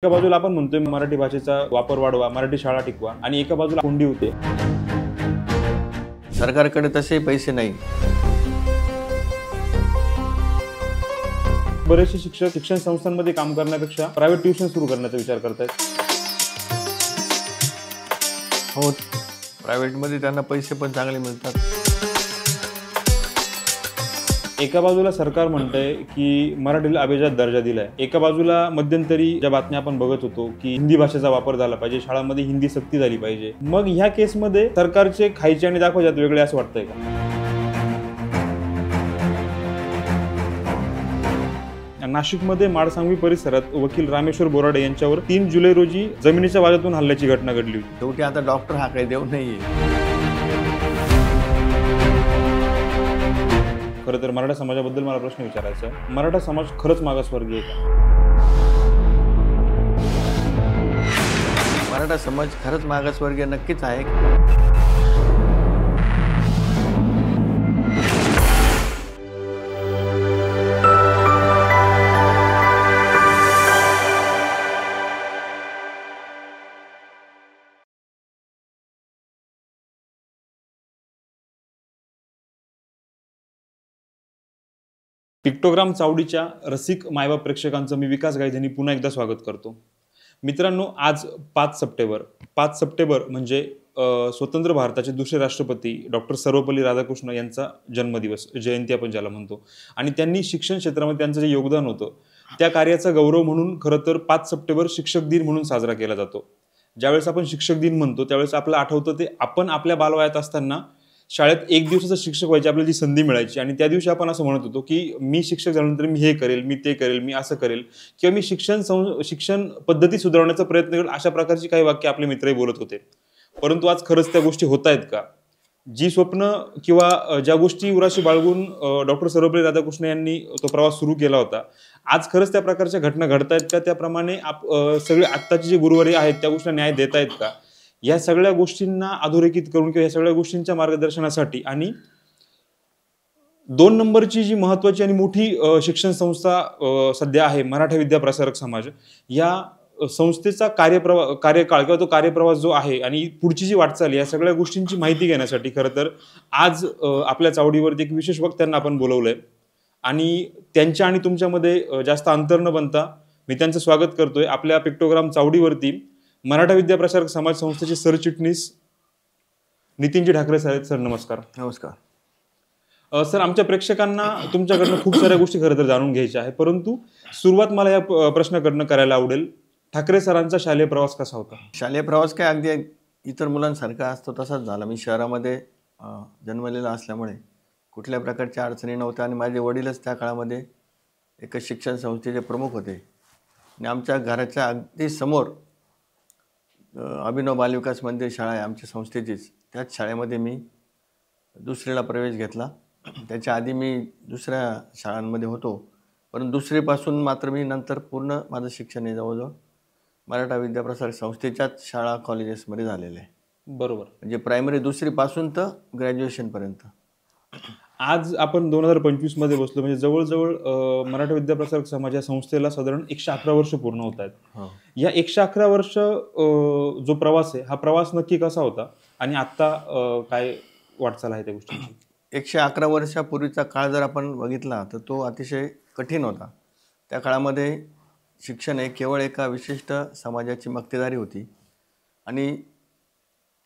एका बाजूला आपण म्हणतोय मराठी भाषेचा वापर वाढवा, मराठी शाळा टिकवा, आणि एका बाजूला कोंडी होते. सरकारकडे तसे पैसे नाही. बरेचसे शिक्षक शिक्षण संस्थांमध्ये काम करण्यापेक्षा प्रायव्हेट ट्युशन सुरू करण्याचा विचार करतायत. हो, प्रायव्हेटमध्ये त्यांना पैसे पण चांगले मिळतात. एका बाजूला सरकार म्हणतंय की मराठीला अभिजात दर्जा दिलाय, एका बाजूला मध्यंतरी ज्या बातम्या आपण बघत होतो की हिंदी भाषेचा वापर झाला पाहिजे, शाळांमध्ये हिंदी सक्ती झाली पाहिजे. मग ह्या केसमध्ये सरकारचे खायचे आणि दाखवायचे वेगळे असं वाटतंय का? नाशिकमध्ये माडसांगवी परिसरात वकील रामेश्वर बोराडे यांच्यावर 3 जुलै रोजी जमिनीच्या वादातून हल्ल्याची घटना घडली होती. शेवटी आता डॉक्टर हा काही देव नाहीये. खरं तर मराठा समाजाबद्दल मला प्रश्न विचारायचा आहे. मराठा समाज खरंच मागासवर्गीय आहे का? मराठा समाज खरंच मागासवर्गीय नक्कीच आहे. पिक्टोग्राम चावडीच्या रसिक मायबाप प्रेक्षकांचं मी विकास गायधनी पुन्हा एकदा स्वागत करतो. मित्रांनो, आज 5 सप्टेंबर म्हणजे स्वतंत्र भारताचे दुसरे राष्ट्रपती डॉक्टर सर्वपल्ली राधाकृष्ण यांचा जन्मदिवस, जयंती आपण ज्याला म्हणतो. आणि त्यांनी शिक्षण क्षेत्रामध्ये त्यांचं जे योगदान होतं त्या कार्याचा गौरव म्हणून खरं तर 5 सप्टेंबर शिक्षक दिन म्हणून साजरा केला जातो. ज्यावेळेस आपण शिक्षक दिन म्हणतो त्यावेळेस आपल्याला आठवतं ते आपण आपल्या बालवयात असताना शाळेत 1 दिवसाचा शिक्षक व्हायची आपल्याला जी संधी मिळायची, आणि त्या दिवशी आपण असं म्हणत होतो की मी शिक्षक झाल्यानंतर मी हे करेल, मी ते करेल, मी असं करेल, किंवा मी शिक्षण पद्धती सुधारण्याचा प्रयत्न करेल, अशा प्रकारची काही वाक्य आपले मित्रही बोलत होते. परंतु आज खरंच त्या गोष्टी होत आहेत का? जी स्वप्न किंवा ज्या गोष्टी उराशी बाळगून डॉक्टर सर्वपल्ली राधाकृष्ण यांनी तो प्रवास सुरू केला होता, आज खरंच त्या प्रकारच्या घटना घडत आहेत का? त्याप्रमाणे सगळे आत्ताचे जे गुरुवारी आहेत त्या गोष्टींना न्याय देत आहेत का? या सगळ्या गोष्टींना अधोरेखित करून किंवा या सगळ्या गोष्टींच्या मार्गदर्शनासाठी आणि 2 नंबरची जी महत्त्वाची आणि मोठी शिक्षण संस्था सध्या आहे मराठा विद्या प्रसारक समाज, या संस्थेचा कार्यकाळ किंवा तो कार्यप्रवास जो आहे आणि पुढची जी वाटचाल, या सगळ्या गोष्टींची माहिती घेण्यासाठी खरं तर आज आपल्या चावडीवरती एक विशेष वक्त्यांना आपण बोलवलंय. आणि त्यांच्या आणि तुमच्यामध्ये जास्त अंतर न बनता मी त्यांचं स्वागत करतोय आपल्या पिक्टोग्राम चावडीवरती. मराठा विद्या प्रसारक समाज संस्थेचे सरचिटणीस नितीनजी ठाकरे सर. सर नमस्कार. नमस्कार. सर, आमच्या प्रेक्षकांना तुमच्याकडनं खूप साऱ्या गोष्टी खरं तर जाणून घ्यायच्या आहे, परंतु सुरुवात मला या प्रश्नाकडनं करायला आवडेल. ठाकरे सरांचा शालेय प्रवास कसा होता? शालेय प्रवास काय अगदी इतर मुलांसारखा असतो तसाच झाला. मी शहरामध्ये जन्मलेला असल्यामुळे कुठल्या प्रकारच्या अडचणी नव्हत्या, आणि माझे वडीलच त्या काळामध्ये एका शिक्षण संस्थेचे प्रमुख होते. आणि आमच्या घराच्या अगदी समोर अभिनव बालविकास मंदिर शाळा आहे आमच्या संस्थेचीच. त्याच शाळेमध्ये मी दुसरीला प्रवेश घेतला. त्याच्या आधी मी दुसऱ्या शाळांमध्ये होतो, पण दुसरीपासून मात्र मी नंतर पूर्ण माझं शिक्षण हे जवळजवळ मराठा विद्याप्रसारक संस्थेच्याच शाळा कॉलेजेसमध्ये झालेलं आहे. बरोबर. म्हणजे प्रायमरी दुसरीपासून तर ग्रॅज्युएशनपर्यंत. आज आपण 2025 मध्ये बसलो, म्हणजे जवळजवळ मराठा विद्या प्रसारक समाज या संस्थेला साधारण 111 वर्ष पूर्ण होत आहेत. या 111 वर्ष जो प्रवास आहे, हा प्रवास नक्की कसा होता आणि आता काय वाटचाल आहे त्या गोष्टीची? 111 वर्षापूर्वीचा काळ जर आपण बघितला तर तो अतिशय कठीण होता. त्या काळामध्ये शिक्षण हे केवळ एका विशिष्ट समाजाची मक्तेदारी होती, आणि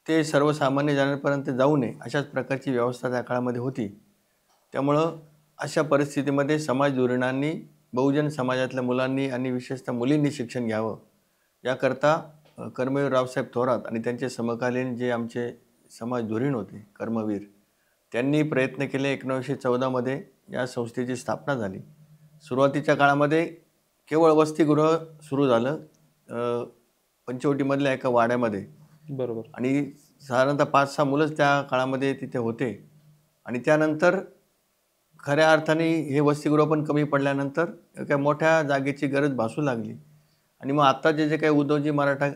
ते सर्वसामान्य जणांपर्यंत जाऊ नये अशाच प्रकारची व्यवस्था त्या काळामध्ये होती. त्यामुळं अशा परिस्थितीमध्ये समाजधुरीणांनी बहुजन समाजातल्या मुलांनी आणि विशेषतः मुलींनी शिक्षण घ्यावं, याकरता कर्मवीर रावसाहेब थोरात आणि त्यांचे समकालीन जे आमचे समाजधुरीण होते, कर्मवीर, त्यांनी प्रयत्न केले. 1914 या संस्थेची स्थापना झाली. सुरुवातीच्या काळामध्ये केवळ वसतिगृह सुरू झालं पंचवटीमधल्या एका वाड्यामध्ये. बरोबर. आणि साधारणतः 5-6 मुलंच त्या काळामध्ये तिथे होते. आणि त्यानंतर खऱ्या अर्थाने हे वसतिगृह पण कमी पडल्यानंतर एका मोठ्या जागेची गरज भासू लागली. आणि मग आता जे काही उद्योजी मराठा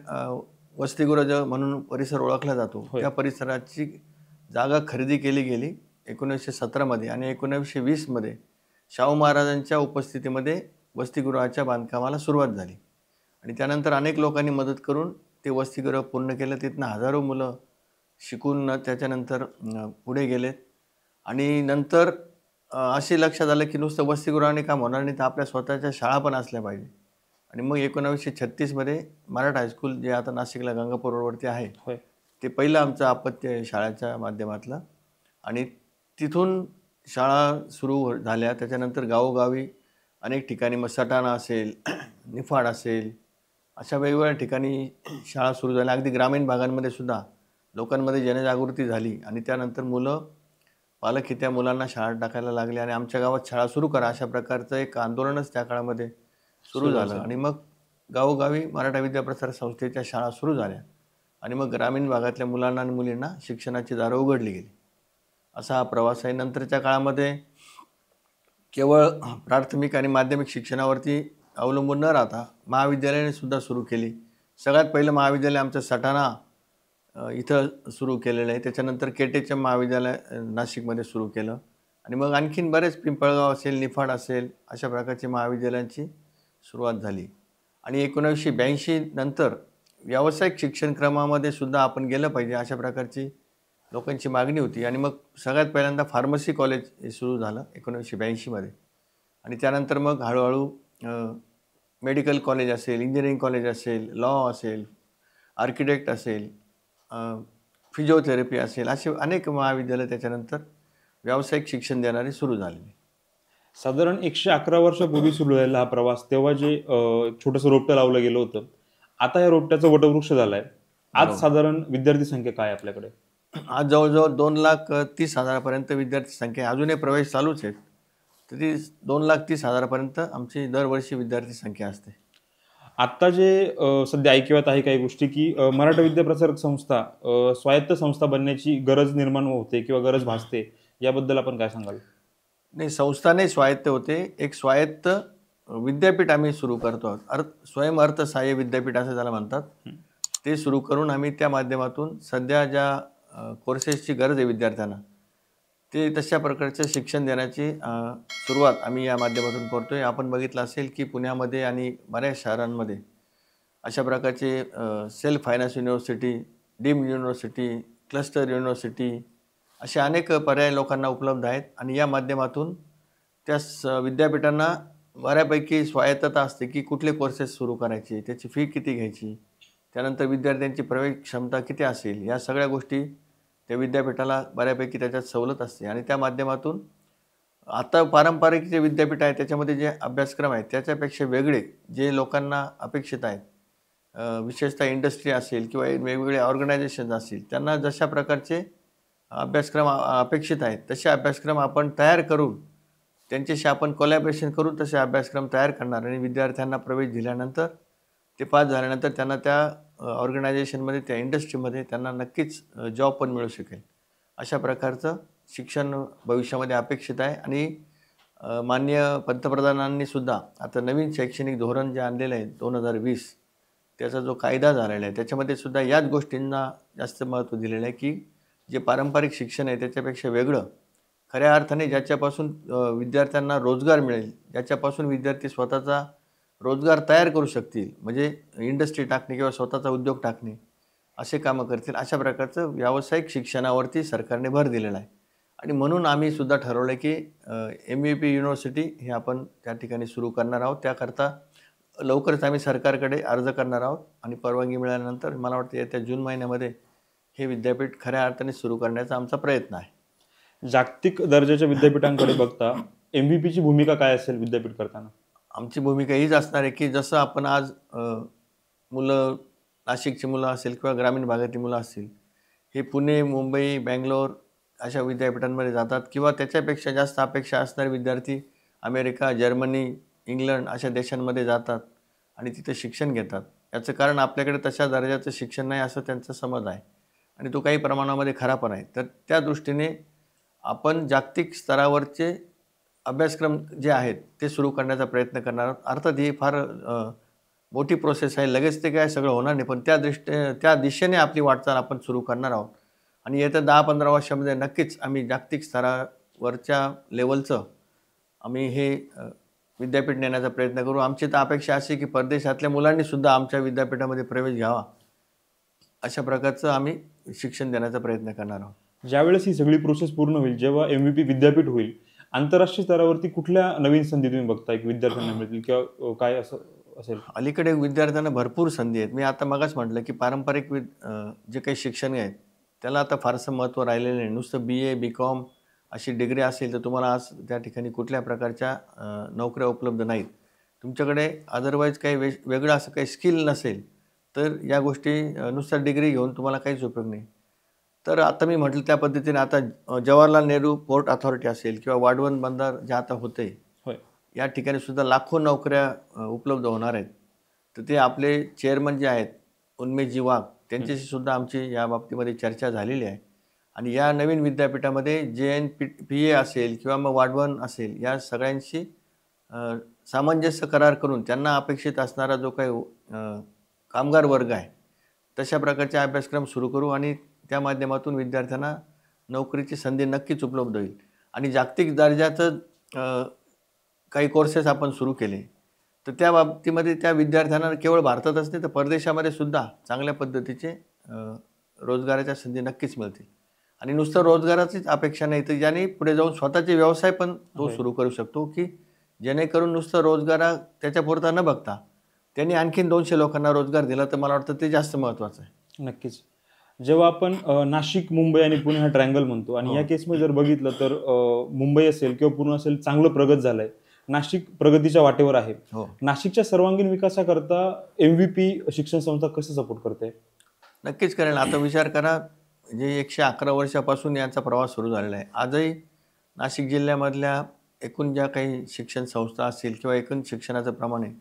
वसतिगृह म्हणून परिसर ओळखला जातो, त्या परिसराची जागा खरेदी केली गेली 1917 आणि 1920 शाहू महाराजांच्या उपस्थितीमध्ये वसतिगृहाच्या बांधकामाला सुरुवात झाली. आणि त्यानंतर अनेक लोकांनी मदत करून ते वसतिगृह पूर्ण केलं. तिथनं हजारो मुलं शिकून त्याच्यानंतर पुढे गेलेत. आणि नंतर असे लक्षात आलं की नुसतं वसतिगृहाने काम होणार नाही, तर आपल्या स्वतःच्या शाळा पण असल्या पाहिजे. आणि मग 1936मध्ये मराठा हायस्कूल, जे आता नाशिकला गंगापूर रोडवरती आहे, होय. ते पहिलं आमचं अपत्य शाळेच्या माध्यमातलं. आणि तिथून शाळा सुरू झाल्या. त्याच्यानंतर गावोगावी अनेक ठिकाणी, मग सटाणा असेल, निफाड असेल, अशा वेगवेगळ्या ठिकाणी शाळा सुरू झाल्या. अगदी ग्रामीण भागांमध्ये सुद्धा लोकांमध्ये जनजागृती झाली आणि त्यानंतर पालक ही त्या मुलांना शाळेत टाकायला लागले आणि आमच्या गावात शाळा सुरू करा, अशा प्रकारचं एक आंदोलनच त्या काळामध्ये सुरू झालं. आणि मग गावोगावी मराठा विद्याप्रसार संस्थेच्या शाळा सुरू झाल्या आणि मग ग्रामीण भागातल्या मुलांना आणि मुलींना शिक्षणाची दारं उघडली गेली. असा हा प्रवास आहे. नंतरच्या काळामध्ये केवळ प्राथमिक आणि माध्यमिक शिक्षणावरती अवलंबून न राहता महाविद्यालयाने सुद्धा सुरू केली. सगळ्यात पहिलं महाविद्यालय आमचं सटाणा इथं सुरू केलेलं आहे. त्याच्यानंतर केटेचं महाविद्यालय नाशिकमध्ये सुरू केलं आणि मग आणखीन बरेच, पिंपळगाव असेल, निफाड असेल, अशा प्रकारची महाविद्यालयांची सुरुवात झाली. आणि 1982 नंतर व्यावसायिक शिक्षण क्रमामध्ये सुद्धा आपण गेलं पाहिजे, अशा प्रकारची लोकांची मागणी होती. आणि मग सगळ्यात पहिल्यांदा फार्मसी कॉलेज हे सुरू झालं 1982मध्ये. आणि त्यानंतर मग हळूहळू मेडिकल कॉलेज असेल, इंजिनिअरिंग कॉलेज असेल, लॉ असेल, आर्किटेक्ट असेल, फिजिओथेरपी असेल, असे अनेक महाविद्यालय त्याच्यानंतर व्यावसायिक शिक्षण देणारे सुरू झालेले. साधारण 111 वर्षापूर्वी सुरू झालेला हा प्रवास, तेव्हा जे छोटंसं रोपटं लावलं गेलं होतं, आता या रोपट्याचा वटवृक्ष झालाय. आज साधारण विद्यार्थी संख्या काय आहे आपल्याकडे? आज जवळजवळ 2,30,000पर्यंत विद्यार्थी संख्या आहे. अजूनही प्रवेश चालूच आहेत. तर ती 2,30,000पर्यंत आमची दरवर्षी विद्यार्थी संख्या असते. आत्ता जे सध्या ऐकिवात आहे काही गोष्टी, की मराठा विद्याप्रसारक संस्था स्वायत्त संस्था बनण्याची गरज निर्माण होते किंवा गरज भासते, याबद्दल आपण काय सांगाल? नाही, संस्था नाही स्वायत्त होते. एक स्वायत्त विद्यापीठ आम्ही सुरू करतो आहोत. स्वयंअर्थसहाय्य विद्यापीठ असं त्याला म्हणतात. ते सुरू करून आम्ही त्या माध्यमातून सध्या ज्या कोर्सेसची गरज आहे विद्यार्थ्यांना, ते तशा प्रकारचं शिक्षण देण्याची सुरुवात आम्ही या माध्यमातून करतो आहे. आपण बघितलं असेल की पुण्यामध्ये आणि बऱ्याच शहरांमध्ये अशा प्रकारचे self finance university, deemed university, cluster university, असे अनेक पर्याय लोकांना उपलब्ध आहेत. आणि या माध्यमातून त्या विद्यापीठांना बऱ्यापैकी स्वायत्तता असते की कुठले कोर्सेस सुरू करायचे, त्याची फी किती घ्यायची, त्यानंतर विद्यार्थ्यांची प्रवेश क्षमता किती असेल, या सगळ्या गोष्टी त्या विद्यापीठाला बऱ्यापैकी त्याच्यात सवलत असते. आणि त्या माध्यमातून आता पारंपरिक जे विद्यापीठ आहे त्याच्यामध्ये जे अभ्यासक्रम आहेत त्याच्यापेक्षा वेगळे जे लोकांना अपेक्षित आहेत, विशेषतः इंडस्ट्री असेल किंवा वेगवेगळे ऑर्गनायझेशन असतील, त्यांना जशा प्रकारचे अभ्यासक्रम अपेक्षित आहेत तसे अभ्यासक्रम आपण तयार करून त्यांच्याशी आपण कोलॅबरेशन करून तसे अभ्यासक्रम तयार करणार. आणि विद्यार्थ्यांना प्रवेश दिल्यानंतर, ते पास झाल्यानंतर त्यांना त्या ऑर्गनायझेशनमध्ये, त्या इंडस्ट्रीमध्ये त्यांना नक्कीच जॉब पण मिळू शकेल. अशा प्रकारचं शिक्षण भविष्यामध्ये अपेक्षित आहे. आणि माननीय पंतप्रधानांनी सुद्धा आता नवीन शैक्षणिक धोरण जे आणलेलं आहे 2020, त्याचा जो कायदा झालेला आहे त्याच्यामध्ये सुद्धा याच गोष्टींना जास्त महत्त्व दिलेलं आहे की जे पारंपरिक शिक्षण आहे त्याच्यापेक्षा वेगळं, खऱ्या अर्थाने ज्याच्यापासून विद्यार्थ्यांना रोजगार मिळेल, ज्याच्यापासून विद्यार्थी स्वतःचा रोजगार तयार करू शकतील, म्हणजे इंडस्ट्री टाकणे किंवा स्वतःचा उद्योग टाकणे, असे कामं करतील, अशा प्रकारचं व्यावसायिक शिक्षणावरती सरकारने भर दिलेला आहे. आणि म्हणून आम्ही सुद्धा ठरवलं की MVP युनिव्हर्सिटी हे आपण त्या ठिकाणी सुरू करणार आहोत. त्याकरता लवकरच आम्ही सरकारकडे अर्ज करणार आहोत आणि परवानगी मिळाल्यानंतर मला वाटतं येत्या जून महिन्यामध्ये हे विद्यापीठ खऱ्या अर्थाने सुरू करण्याचा आमचा प्रयत्न आहे. जागतिक दर्जाच्या विद्यापीठांकडे बघता MVP ची भूमिका काय असेल विद्यापीठ करताना? आमची भूमिका हीच असणार आहे की जसं आपण आज मुलं, नाशिकची मुलं असेल किंवा ग्रामीण भागातील मुलं असतील, हे पुणे, मुंबई, बँगलोर अशा विद्यापीठांमध्ये जातात किंवा त्याच्यापेक्षा जास्त अपेक्षा असणारे विद्यार्थी अमेरिका, जर्मनी, इंग्लंड अशा देशांमध्ये जातात आणि तिथे शिक्षण घेतात. याचं कारण आपल्याकडे तशा दर्जाचं शिक्षण नाही असं त्यांचा समज आहे आणि तो काही प्रमाणामध्ये खरा पण आहे. तर त्या दृष्टीने आपण जागतिक स्तरावरचे अभ्यासक्रम जे आहेत ते सुरू करण्याचा प्रयत्न करणार आहोत. अर्थात ही फार मोठी प्रोसेस आहे, लगेच ते काय सगळं होणार नाही, पण त्या दिशेने आपली वाटचाल आपण सुरू करणार आहोत. आणि येत्या 10-15 वर्षामध्ये नक्कीच आम्ही जागतिक स्तरावरच्या लेवलचं आम्ही हे विद्यापीठ नेण्याचा प्रयत्न करू. आमची तर अपेक्षा अशी आहे की परदेशातल्या मुलांनी सुद्धा आमच्या विद्यापीठामध्ये प्रवेश घ्यावा, अशा प्रकारचं आम्ही शिक्षण देण्याचा प्रयत्न करणार आहोत. ज्यावेळेस ही सगळी प्रोसेस पूर्ण होईल, जेव्हा MVP विद्यापीठ होईल, आंतरराष्ट्रीय स्तरावरती कुठल्या नवीन संधी तुम्ही बघताय की विद्यार्थ्यांना मिळतील किंवा काय असं असेल? अलीकडे विद्यार्थ्यांना भरपूर संधी आहेत. मी आता मगाच म्हटलं की पारंपरिक जे काही शिक्षण आहे त्याला आता फारसं महत्त्व राहिलेलं नाही. नुसतं BA BCom अशी डिग्री असेल तर तुम्हाला आज त्या ठिकाणी कुठल्या प्रकारच्या नोकऱ्या उपलब्ध नाहीत. तुमच्याकडे अदरवाईज काही वेगळं असं काही स्किल नसेल तर या गोष्टी नुसतं डिग्री घेऊन तुम्हाला काहीच उपयोग नाही. तर आता मी म्हटलं त्या पद्धतीने आता जवाहरलाल नेहरू पोर्ट अथॉरिटी असेल किंवा वाढवण बंदर जे आता होते, होय. या ठिकाणी सुद्धा लाखो नोकऱ्या उपलब्ध होणार आहेत. तर ते आपले चेअरमन जे आहेत उन्मेषजी वाघ, त्यांच्याशी सुद्धा आमची या बाबतीमध्ये चर्चा झालेली आहे. आणि या नवीन विद्यापीठामध्ये JNPA असेल किंवा मग वाढवण असेल, या सगळ्यांशी सामंजस्य करार करून त्यांना अपेक्षित असणारा जो काही कामगार वर्ग आहे तशा प्रकारचे अभ्यासक्रम सुरू करू आणि त्या माध्यमातून विद्यार्थ्यांना नोकरीची संधी नक्कीच उपलब्ध होईल. आणि जागतिक दर्जाचं काही कोर्सेस आपण सुरू केले तर त्या बाबतीमध्ये त्या विद्यार्थ्यांना केवळ भारतातच नाही तर परदेशामध्ये सुद्धा चांगल्या पद्धतीचे रोजगाराच्या संधी नक्कीच मिळतील. आणि नुसतं रोजगाराचीच अपेक्षा नाही तर ज्यांनी पुढे जाऊन स्वतःचे व्यवसाय पण तो सुरू करू शकतो, की जेणेकरून नुसतं रोजगार त्याच्यापुरता न बघता त्यांनी आणखीन 200 लोकांना रोजगार दिला तर मला वाटतं ते जास्त महत्त्वाचं आहे. नक्कीच. जेव्हा आपण नाशिक, मुंबई आणि पुणे हा ट्रायंगल म्हणतो आणि या केसमध्ये जर बघितलं तर मुंबई असेल किंवा पुणे असेल चांगलं प्रगत झालंय. नाशिक प्रगतीच्या वाटेवर आहे. हो, नाशिकच्या सर्वांगीण विकासाकरता MVP शिक्षण संस्था कसं सपोर्ट करते? नक्कीच करेल. आता विचार करा, जे 111 वर्षापासून यांचा प्रवास सुरू झालेला आहे. आजही नाशिक जिल्ह्यामधल्या एकूण ज्या काही शिक्षण संस्था असतील किंवा एकूण शिक्षणाचं प्रमाण आहे,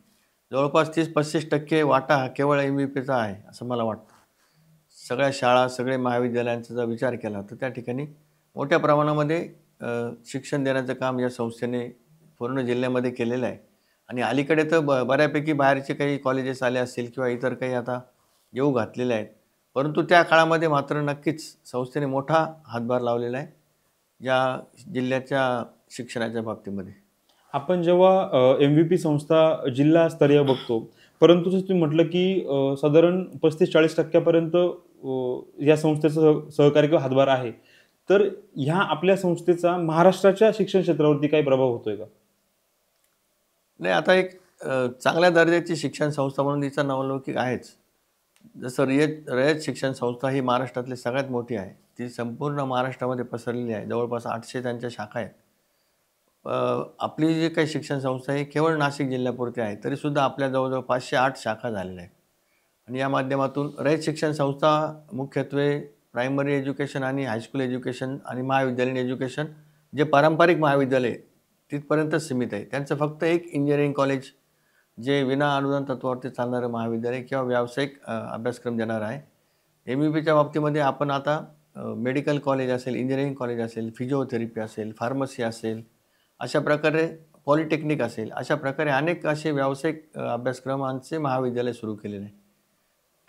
जवळपास 30-35% वाटा हा केवळ MVPचा आहे असं मला वाटतं. सगळ्या शाळा, सगळे महाविद्यालयांचा जर विचार केला तर त्या ठिकाणी मोठ्या प्रमाणामध्ये शिक्षण देण्याचं काम या संस्थेने पूर्ण जिल्ह्यामध्ये केलेलं आहे. आणि अलीकडे तर बऱ्यापैकी बाहेरचे काही कॉलेजेस आले असतील किंवा इतर काही आता येऊ घातलेले आहेत. परंतु त्या काळामध्ये मात्र नक्कीच संस्थेने मोठा हातभार लावलेला आहे या जिल्ह्याच्या शिक्षणाच्या बाबतीमध्ये. आपण जेव्हा MVP संस्था जिल्हास्तरीय बघतो, परंतु जसं तुम्ही म्हटलं की साधारण 35-40% या संस्थेचं सहकार्य किंवा हातभार आहे. तर ह्या आपल्या संस्थेचा महाराष्ट्राच्या शिक्षण क्षेत्रावरती काही प्रभाव होतोय का? नाही, आता एक चांगल्या दर्जाची शिक्षण संस्था म्हणून तिचा नावलौकिक आहेच. जसं रयत शिक्षण संस्था ही महाराष्ट्रातली सगळ्यात मोठी आहे. ती संपूर्ण महाराष्ट्रामध्ये पसरलेली आहे. जवळपास 800 त्यांच्या शाखा आहेत. आपली जी काही शिक्षण संस्था आहे केवळ नाशिक जिल्ह्यापुरती आहे, तरीसुद्धा आपल्या जवळजवळ 508 शाखा झालेल्या आहेत. आणि या माध्यमातून रयत शिक्षण संस्था मुख्यत्वे प्रायमरी एज्युकेशन आणि हायस्कूल एज्युकेशन आणि महाविद्यालयीन एज्युकेशन जे पारंपरिक महाविद्यालय तिथपर्यंत सीमित आहे. त्यांचं फक्त एक इंजिनिअरिंग कॉलेज जे विना अनुदान तत्त्वावरती चालणारं महाविद्यालय किंवा व्यावसायिक अभ्यासक्रम देणार आहे. MVPच्या बाबतीमध्ये आपण आता मेडिकल कॉलेज असेल, इंजिनिअरिंग कॉलेज असेल, फिजिओथेरपी असेल, फार्मसी असेल, अशा प्रकारे पॉलिटेक्निक असेल, अशा प्रकारे अनेक असे व्यावसायिक अभ्यासक्रमांचे महाविद्यालय सुरू केलेले आहे.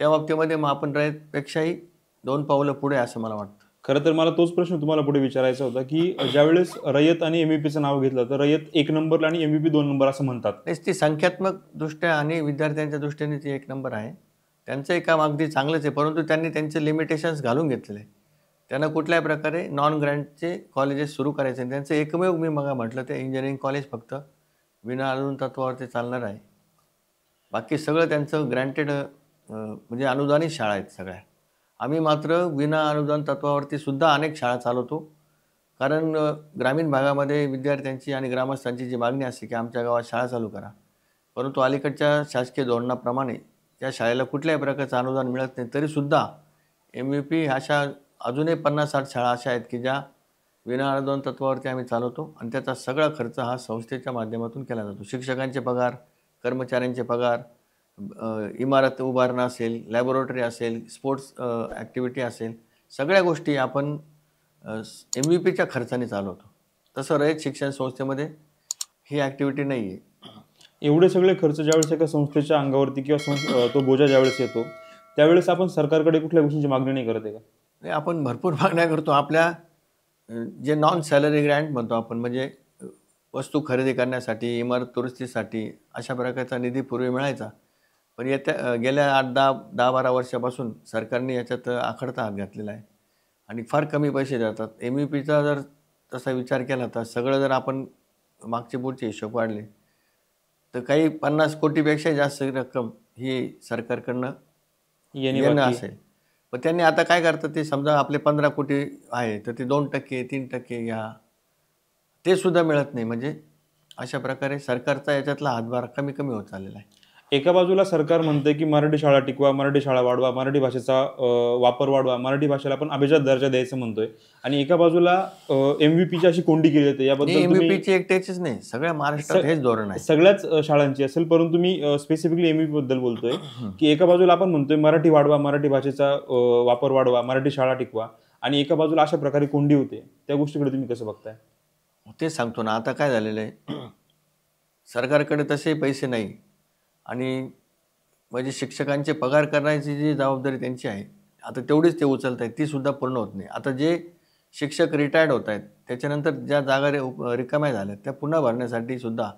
त्या बाबतीमध्ये मग आपण रयतपेक्षाही 2 पावलं पुढे असं मला वाटतं. खरं तर मला तोच प्रश्न तुम्हाला पुढे विचारायचा होता की ज्यावेळेस रयत आणि MVPचं नाव घेतलं तर रयत 1 नंबरला आणि MVP 2 नंबर असं म्हणतात. तेच ती संख्यात्मक दृष्ट्या आणि विद्यार्थ्यांच्या दृष्टीने ती 1 नंबर आहे. त्यांचंही काम अगदी चांगलंच आहे, परंतु त्यांनी त्यांचे लिमिटेशन्स घालून घेतलेले आहे. त्यांना कुठल्याही प्रकारे नॉन ग्रँटचे कॉलेजेस सुरू करायचे आणि त्यांचं एकमेव मी मग म्हटलं ते इंजिनिअरिंग कॉलेज फक्त विना अनुदान तत्त्वावरती चालणार आहे. बाकी सगळं त्यांचं ग्रँटेड म्हणजे अनुदानित शाळा आहेत सगळ्या. आम्ही मात्र विना अनुदान तत्त्वावरती सुद्धा अनेक शाळा चालवतो. कारण ग्रामीण भागामध्ये विद्यार्थ्यांची आणि ग्रामस्थांची जी मागणी असते की आमच्या गावात शाळा चालू करा, परंतु अलीकडच्या शासकीय धोरणाप्रमाणे त्या शाळेला कुठल्याही प्रकारचं अनुदान मिळत नाही. तरीसुद्धा MVP अशा अजूनही 50-60 शाळा अशा आहेत की ज्या विना अनुदान तत्त्वावरती आम्ही चालवतो आणि त्याचा सगळा खर्च हा संस्थेच्या माध्यमातून केला जातो. शिक्षकांचे पगार, कर्मचाऱ्यांचे पगार, इमारत उभारणं असेल, लॅबोरेटरी असेल, स्पोर्ट्स ॲक्टिव्हिटी असेल, सगळ्या गोष्टी आपण MVPच्या खर्चाने चालवतो. तसं रयत शिक्षण संस्थेमध्ये ही ॲक्टिव्हिटी नाही आहे. एवढे सगळे खर्च ज्यावेळेस एका संस्थेच्या अंगावरती किंवा तो बोजा ज्यावेळेस येतो त्यावेळेस आपण सरकारकडे कुठल्या गोष्टींची मागणी नाही करत आहे का? नाही, आपण भरपूर मागण्या करतो. आपल्या जे नॉन सॅलरी ग्रँट म्हणतो आपण, म्हणजे वस्तू खरेदी करण्यासाठी, इमारत दुरुस्तीसाठी अशा प्रकारचा निधी पूर्वी मिळायचा. पण गेल्या 10-12 वर्षापासून सरकारने याच्यात आखडता हात घातलेला आहे आणि फार कमी पैसे देतात. MUPचा जर तसा विचार केला तर सगळं जर आपण मागचे पुढचे हिशोब वाढले, तर काही 50 कोटीपेक्षा जास्त रक्कम ही सरकारकडनं येणे येणं बाकी असेल. पण त्यांनी आता काय करतात, ते समजा आपले 15 कोटी आहे, तर ते 2% 3% घ्या. ते सुद्धा मिळत नाही. म्हणजे अशा प्रकारे सरकारचा याच्यातला हातभार कमी कमी होत चाललेला आहे. एका बाजूला सरकार म्हणतंय की मराठी शाळा टिकवा, मराठी शाळा वाढवा, मराठी भाषेचा वापर वाढवा, मराठी भाषेला आपण अभिजात दर्जा द्यायचं म्हणतोय आणि एका बाजूला MVP अशी कोंडी केली जाते. आणि याबद्दल तुम्ही MUPची एकट्याचीच नाही, सगळ्या महाराष्ट्रात हेच धोरण आहे. सगळ्याच शाळांची असेल, परंतु मी स्पेसिफिकली MVP बद्दल बोलतोय की एका बाजूला आपण म्हणतोय मराठी वाढवा, मराठी भाषेचा वापर वाढवा, मराठी शाळा टिकवा आणि एका बाजूला अशा प्रकारे कोंडी होते. त्या गोष्टीकडे तुम्ही कसं बघताय? तेच सांगतो ना, आता काय झालेलं आहे, सरकारकडे तसे पैसे नाही आणि म्हणजे शिक्षकांचे पगार करण्याची जी जबाबदारी त्यांची आहे, आता तेवढीच ते उचलत आहेत, ती सुद्धा पूर्ण होत नाही. आता जे शिक्षक रिटायर्ड होत आहेत, त्याच्यानंतर ज्या जागा रिकाम्या झाल्या त्या पुन्हा भरण्यासाठी सुद्धा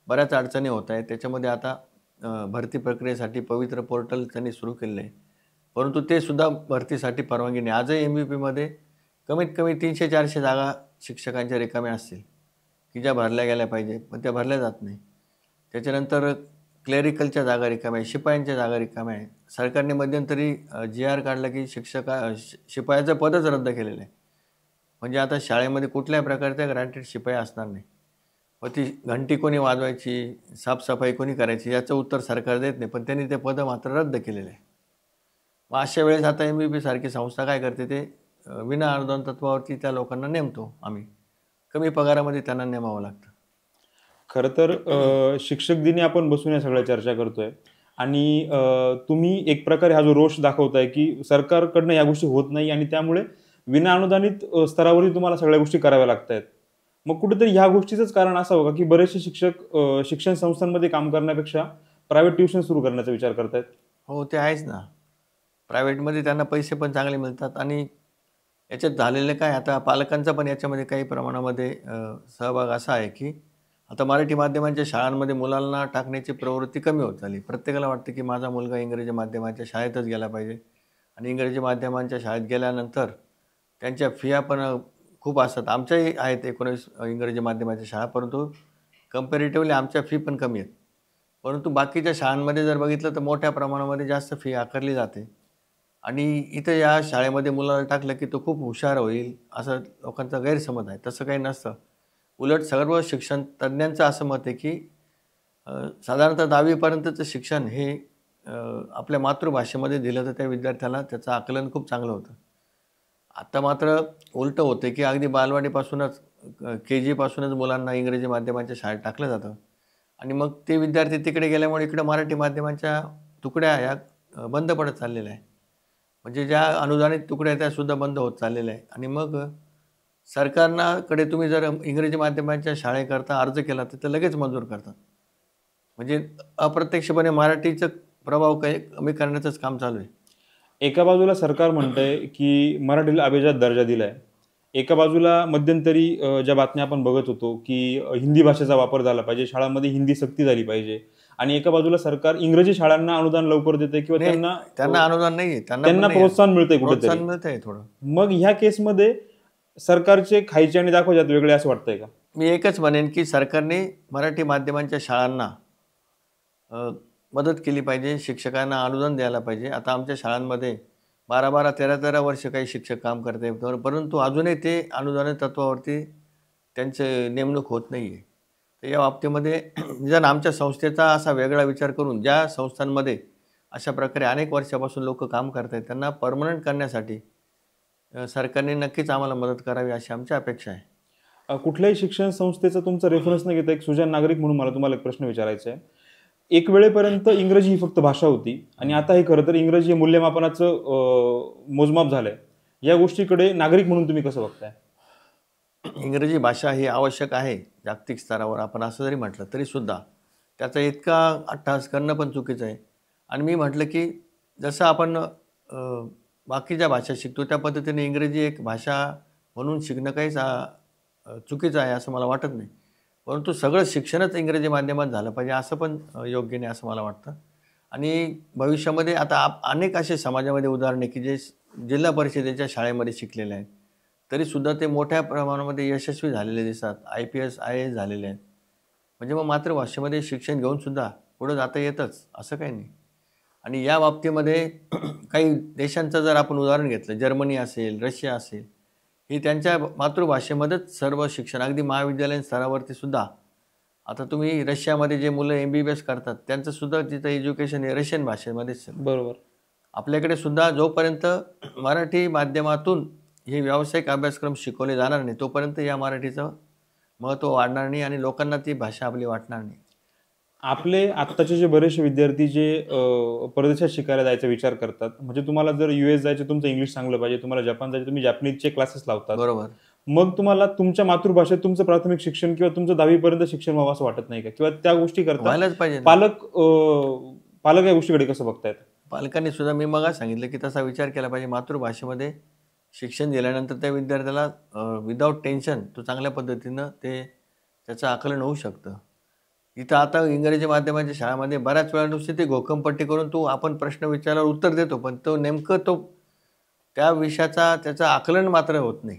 बऱ्याच अडचणी होत आहेत. त्याच्यामध्ये आता भरती प्रक्रियेसाठी पवित्र पोर्टल त्यांनी सुरू केलेलं आहे, परंतु ते सुद्धा भरतीसाठी परवानगी नाही. आजही MUPमध्ये कमीत कमी 300-400 जागा शिक्षकांच्या रिकाम्या असतील की ज्या भरल्या गेल्या पाहिजे, पण त्या भरल्या जात नाही. त्याच्यानंतर क्लेरिकलच्या जागा रिकाम्या आहे, शिपायांच्या जागा रिकाम्या आहे. सरकारने मध्यंतरी GR काढला की शिपायाचं पदच रद्द केलेलं आहे. म्हणजे आता शाळेमध्ये कुठल्याही प्रकारच्या ग्रँटेड शिपाई असणार नाही. मग ती घंटी कोणी वाजवायची, साफसफाई कोणी करायची याचं उत्तर सरकार देत नाही, पण त्यांनी ते पदं मात्र रद्द केलेले आहे. मग अशा वेळेस आता MUP सारखी संस्था काय करते, ते विना अनुदान तत्वावरती त्या लोकांना नेमतो आम्ही. कमी पगारामध्ये त्यांना नेमावं लागतं. खरं तर शिक्षक दिनी आपण बसून या सगळ्या चर्चा करतोय आणि तुम्ही एक प्रकारे हा जो रोष दाखवताय की सरकारकडनं या गोष्टी होत नाही आणि त्यामुळे विना अनुदानित स्तरावरही तुम्हाला सगळ्या गोष्टी कराव्या लागतायत. मग कुठेतरी ह्या गोष्टीचंच कारण असावं का की बरेचसे शिक्षक शिक्षण संस्थांमध्ये काम करण्यापेक्षा प्रायव्हेट ट्युशन सुरू करण्याचा विचार करतायत? हो, ते आहेच ना. प्रायव्हेटमध्ये त्यांना पैसे पण चांगले मिळतात आणि याच्यात झालेलं काय, आता पालकांचा पण याच्यामध्ये काही प्रमाणामध्ये सहभाग असा आहे की आता मराठी माध्यमांच्या शाळांमध्ये मुलांना टाकण्याची प्रवृत्ती कमी होत चालली. प्रत्येकाला वाटतं की माझा मुलगा इंग्रजी माध्यमाच्या शाळेतच गेला पाहिजे आणि इंग्रजी माध्यमांच्या शाळेत गेल्यानंतर त्यांच्या फिया पण खूप असतात. आमच्याही आहेत 19 इंग्रजी माध्यमाच्या शाळा, परंतु कम्पॅरेटिव्हली आमच्या फी पण कमी आहेत. परंतु बाकीच्या शाळांमध्ये जर बघितलं तर मोठ्या प्रमाणामध्ये जास्त फी आकारली जाते आणि इथं या शाळेमध्ये मुलाला टाकलं की तो खूप हुशार होईल असं लोकांचा गैरसमज आहे. तसं काही नसतं. उलट सर्व शिक्षण तज्ज्ञांचं असं मत आहे की साधारणतः 10वीपर्यंतचं शिक्षण हे आपल्या मातृभाषेमध्ये दिलं तर त्या विद्यार्थ्याला त्याचं आकलन खूप चांगलं होतं. आता मात्र उलटं होतं की अगदी बालवाडीपासूनच KG पासूनच मुलांना इंग्रजी माध्यमाच्या शाळेत टाकलं जातं आणि मग ते विद्यार्थी तिकडे गेल्यामुळे इकडे मराठी माध्यमाच्या तुकड्या या बंद पडत चाललेल्या आहे. म्हणजे ज्या अनुदानित तुकड्या त्या सुद्धा बंद होत चाललेल्या आहे आणि मग सरकारकडे तुम्ही जर इंग्रजी माध्यमाच्या शाळेकरता अर्ज केला तर ते लगेच मंजूर करतात. म्हणजे अप्रत्यक्षपणे मराठीचा प्रभाव कमी करण्याचंच काम चालू आहे. एका बाजूला सरकार म्हणतंय की मराठीला अभिजात दर्जा दिलाय. एका बाजूला मध्यंतरी ज्या बातम्या आपण बघत होतो की हिंदी भाषेचा वापर झाला पाहिजे, शाळांमध्ये हिंदी सक्ती झाली पाहिजे आणि एका बाजूला सरकार इंग्रजी शाळांना अनुदान लवकर देते किंवा त्यांना अनुदान नाहीये, त्यांना प्रोत्साहन मिळतंय कुठेतरी. प्रोत्साहन मिळतंय थोडं. मग ह्या केसमध्ये सरकारचे खायचे आणि दाखवायचे वेगळे असं वाटतंय का? मी एकच म्हणेन की सरकारने मराठी माध्यमांच्या शाळांना मदत केली पाहिजे, शिक्षकांना अनुदान द्यायला पाहिजे. आता आमच्या शाळांमध्ये 12-12, 13-13 वर्ष काही शिक्षक काम करते, परंतु अजूनही ते अनुदानित तत्वावरती त्यांचे नेमणूक होत नाही आहे. तर या बाबतीमध्ये निदान आमच्या संस्थेचा असा वेगळा विचार करून ज्या संस्थांमध्ये अशा प्रकारे अनेक वर्षापासून लोक काम करत आहेत त्यांना परमनंट करण्यासाठी सरकारने नक्कीच आम्हाला मदत करावी अशी आमची अपेक्षा आहे. कुठल्याही शिक्षण संस्थेचा तुमचा रेफरन्स न घेता एक सुजाण नागरिक म्हणून मला तुम्हाला एक प्रश्न विचारायचा आहे. एक वेळेपर्यंत इंग्रजी ही फक्त भाषा होती आणि आता हे खरं तर इंग्रजी हे मूल्यमापनाचं मोजमाप झालंय. या गोष्टीकडे नागरिक म्हणून तुम्ही कसं बघताय? इंग्रजी भाषा ही आवश्यक आहे जागतिक स्तरावर, आपण असं जरी म्हटलं तरीसुद्धा त्याचा इतका अट्टहास करणं पण चुकीचं आहे. आणि मी म्हटलं की जसं आपण बाकीच्या भाषा शिकतो त्या पद्धतीने इंग्रजी एक भाषा म्हणून शिकणं काहीच चुकीचं आहे असं मला वाटत नाही. परंतु सगळं शिक्षणच इंग्रजी माध्यमात झालं पाहिजे असं पण योग्य नाही असं मला वाटतं. आणि भविष्यामध्ये आता अनेक असे समाजामध्ये उदाहरणे की जे जिल्हा परिषदेच्या शाळेमध्ये शिकलेले आहेत, तरीसुद्धा ते मोठ्या प्रमाणामध्ये यशस्वी झालेले दिसतात. IPS IAS झालेले आहेत. म्हणजे मग मातृभाषेमध्ये शिक्षण घेऊनसुद्धा पुढं जाता येतंच असं काही नाही. आणि या बाबतीमध्ये काही देशांचं जर आपण उदाहरण घेतलं, जर्मनी असेल, रशिया असेल, ही त्यांच्या मातृभाषेमध्येच सर्व शिक्षण अगदी महाविद्यालयीन स्तरावरती सुद्धा. आता तुम्ही रशियामध्ये जे मुलं MBBS करतात त्यांचं सुद्धा तिथं एज्युकेशन हे रशियन भाषेमध्येच आहे. बरोबर. आपल्याकडे सुद्धा जोपर्यंत मराठी माध्यमातून हे व्यावसायिक अभ्यासक्रम शिकवले जाणार नाही, तोपर्यंत या मराठीचं महत्त्व वाढणार नाही आणि लोकांना ती भाषा आपली वाटणार नाही. आपले आत्ताचे जे बरेचसे विद्यार्थी जे परदेशात शिकायला जायचा विचार करतात, म्हणजे तुम्हाला जर US जायचं तुमचं इंग्लिश चांगलं पाहिजे, तुम्हाला जपान जायचं तुम्ही जॅपनीजचे क्लासेस लावतात. बरोबर. मग तुम्हाला तुमच्या मातृभाषेत तुमचं प्राथमिक शिक्षण किंवा तुमचं 10वी पर्यंत शिक्षण व्हावं असं वाटत नाही का? किंवा त्या गोष्टी करता व्हायलाच पाहिजे ना. पालक या गोष्टीकडे कसं बघतायत? पालकांनी सुद्धा मी मग सांगितलं की तसा विचार केला पाहिजे. मातृभाषेमध्ये शिक्षण दिल्यानंतर त्या विद्यार्थ्याला विदाऊट टेन्शन तो चांगल्या पद्धतीनं त्याचं आकलन होऊ शकतं. इथं आता इंग्रजी माध्यमाच्या शाळामध्ये बऱ्याच वेळा नुसती ते घोकमपट्टी करून आपण प्रश्न विचारल्यावर उत्तर देतो, पण तो नेमकं त्या विषयाचा त्याचं आकलन मात्र होत नाही.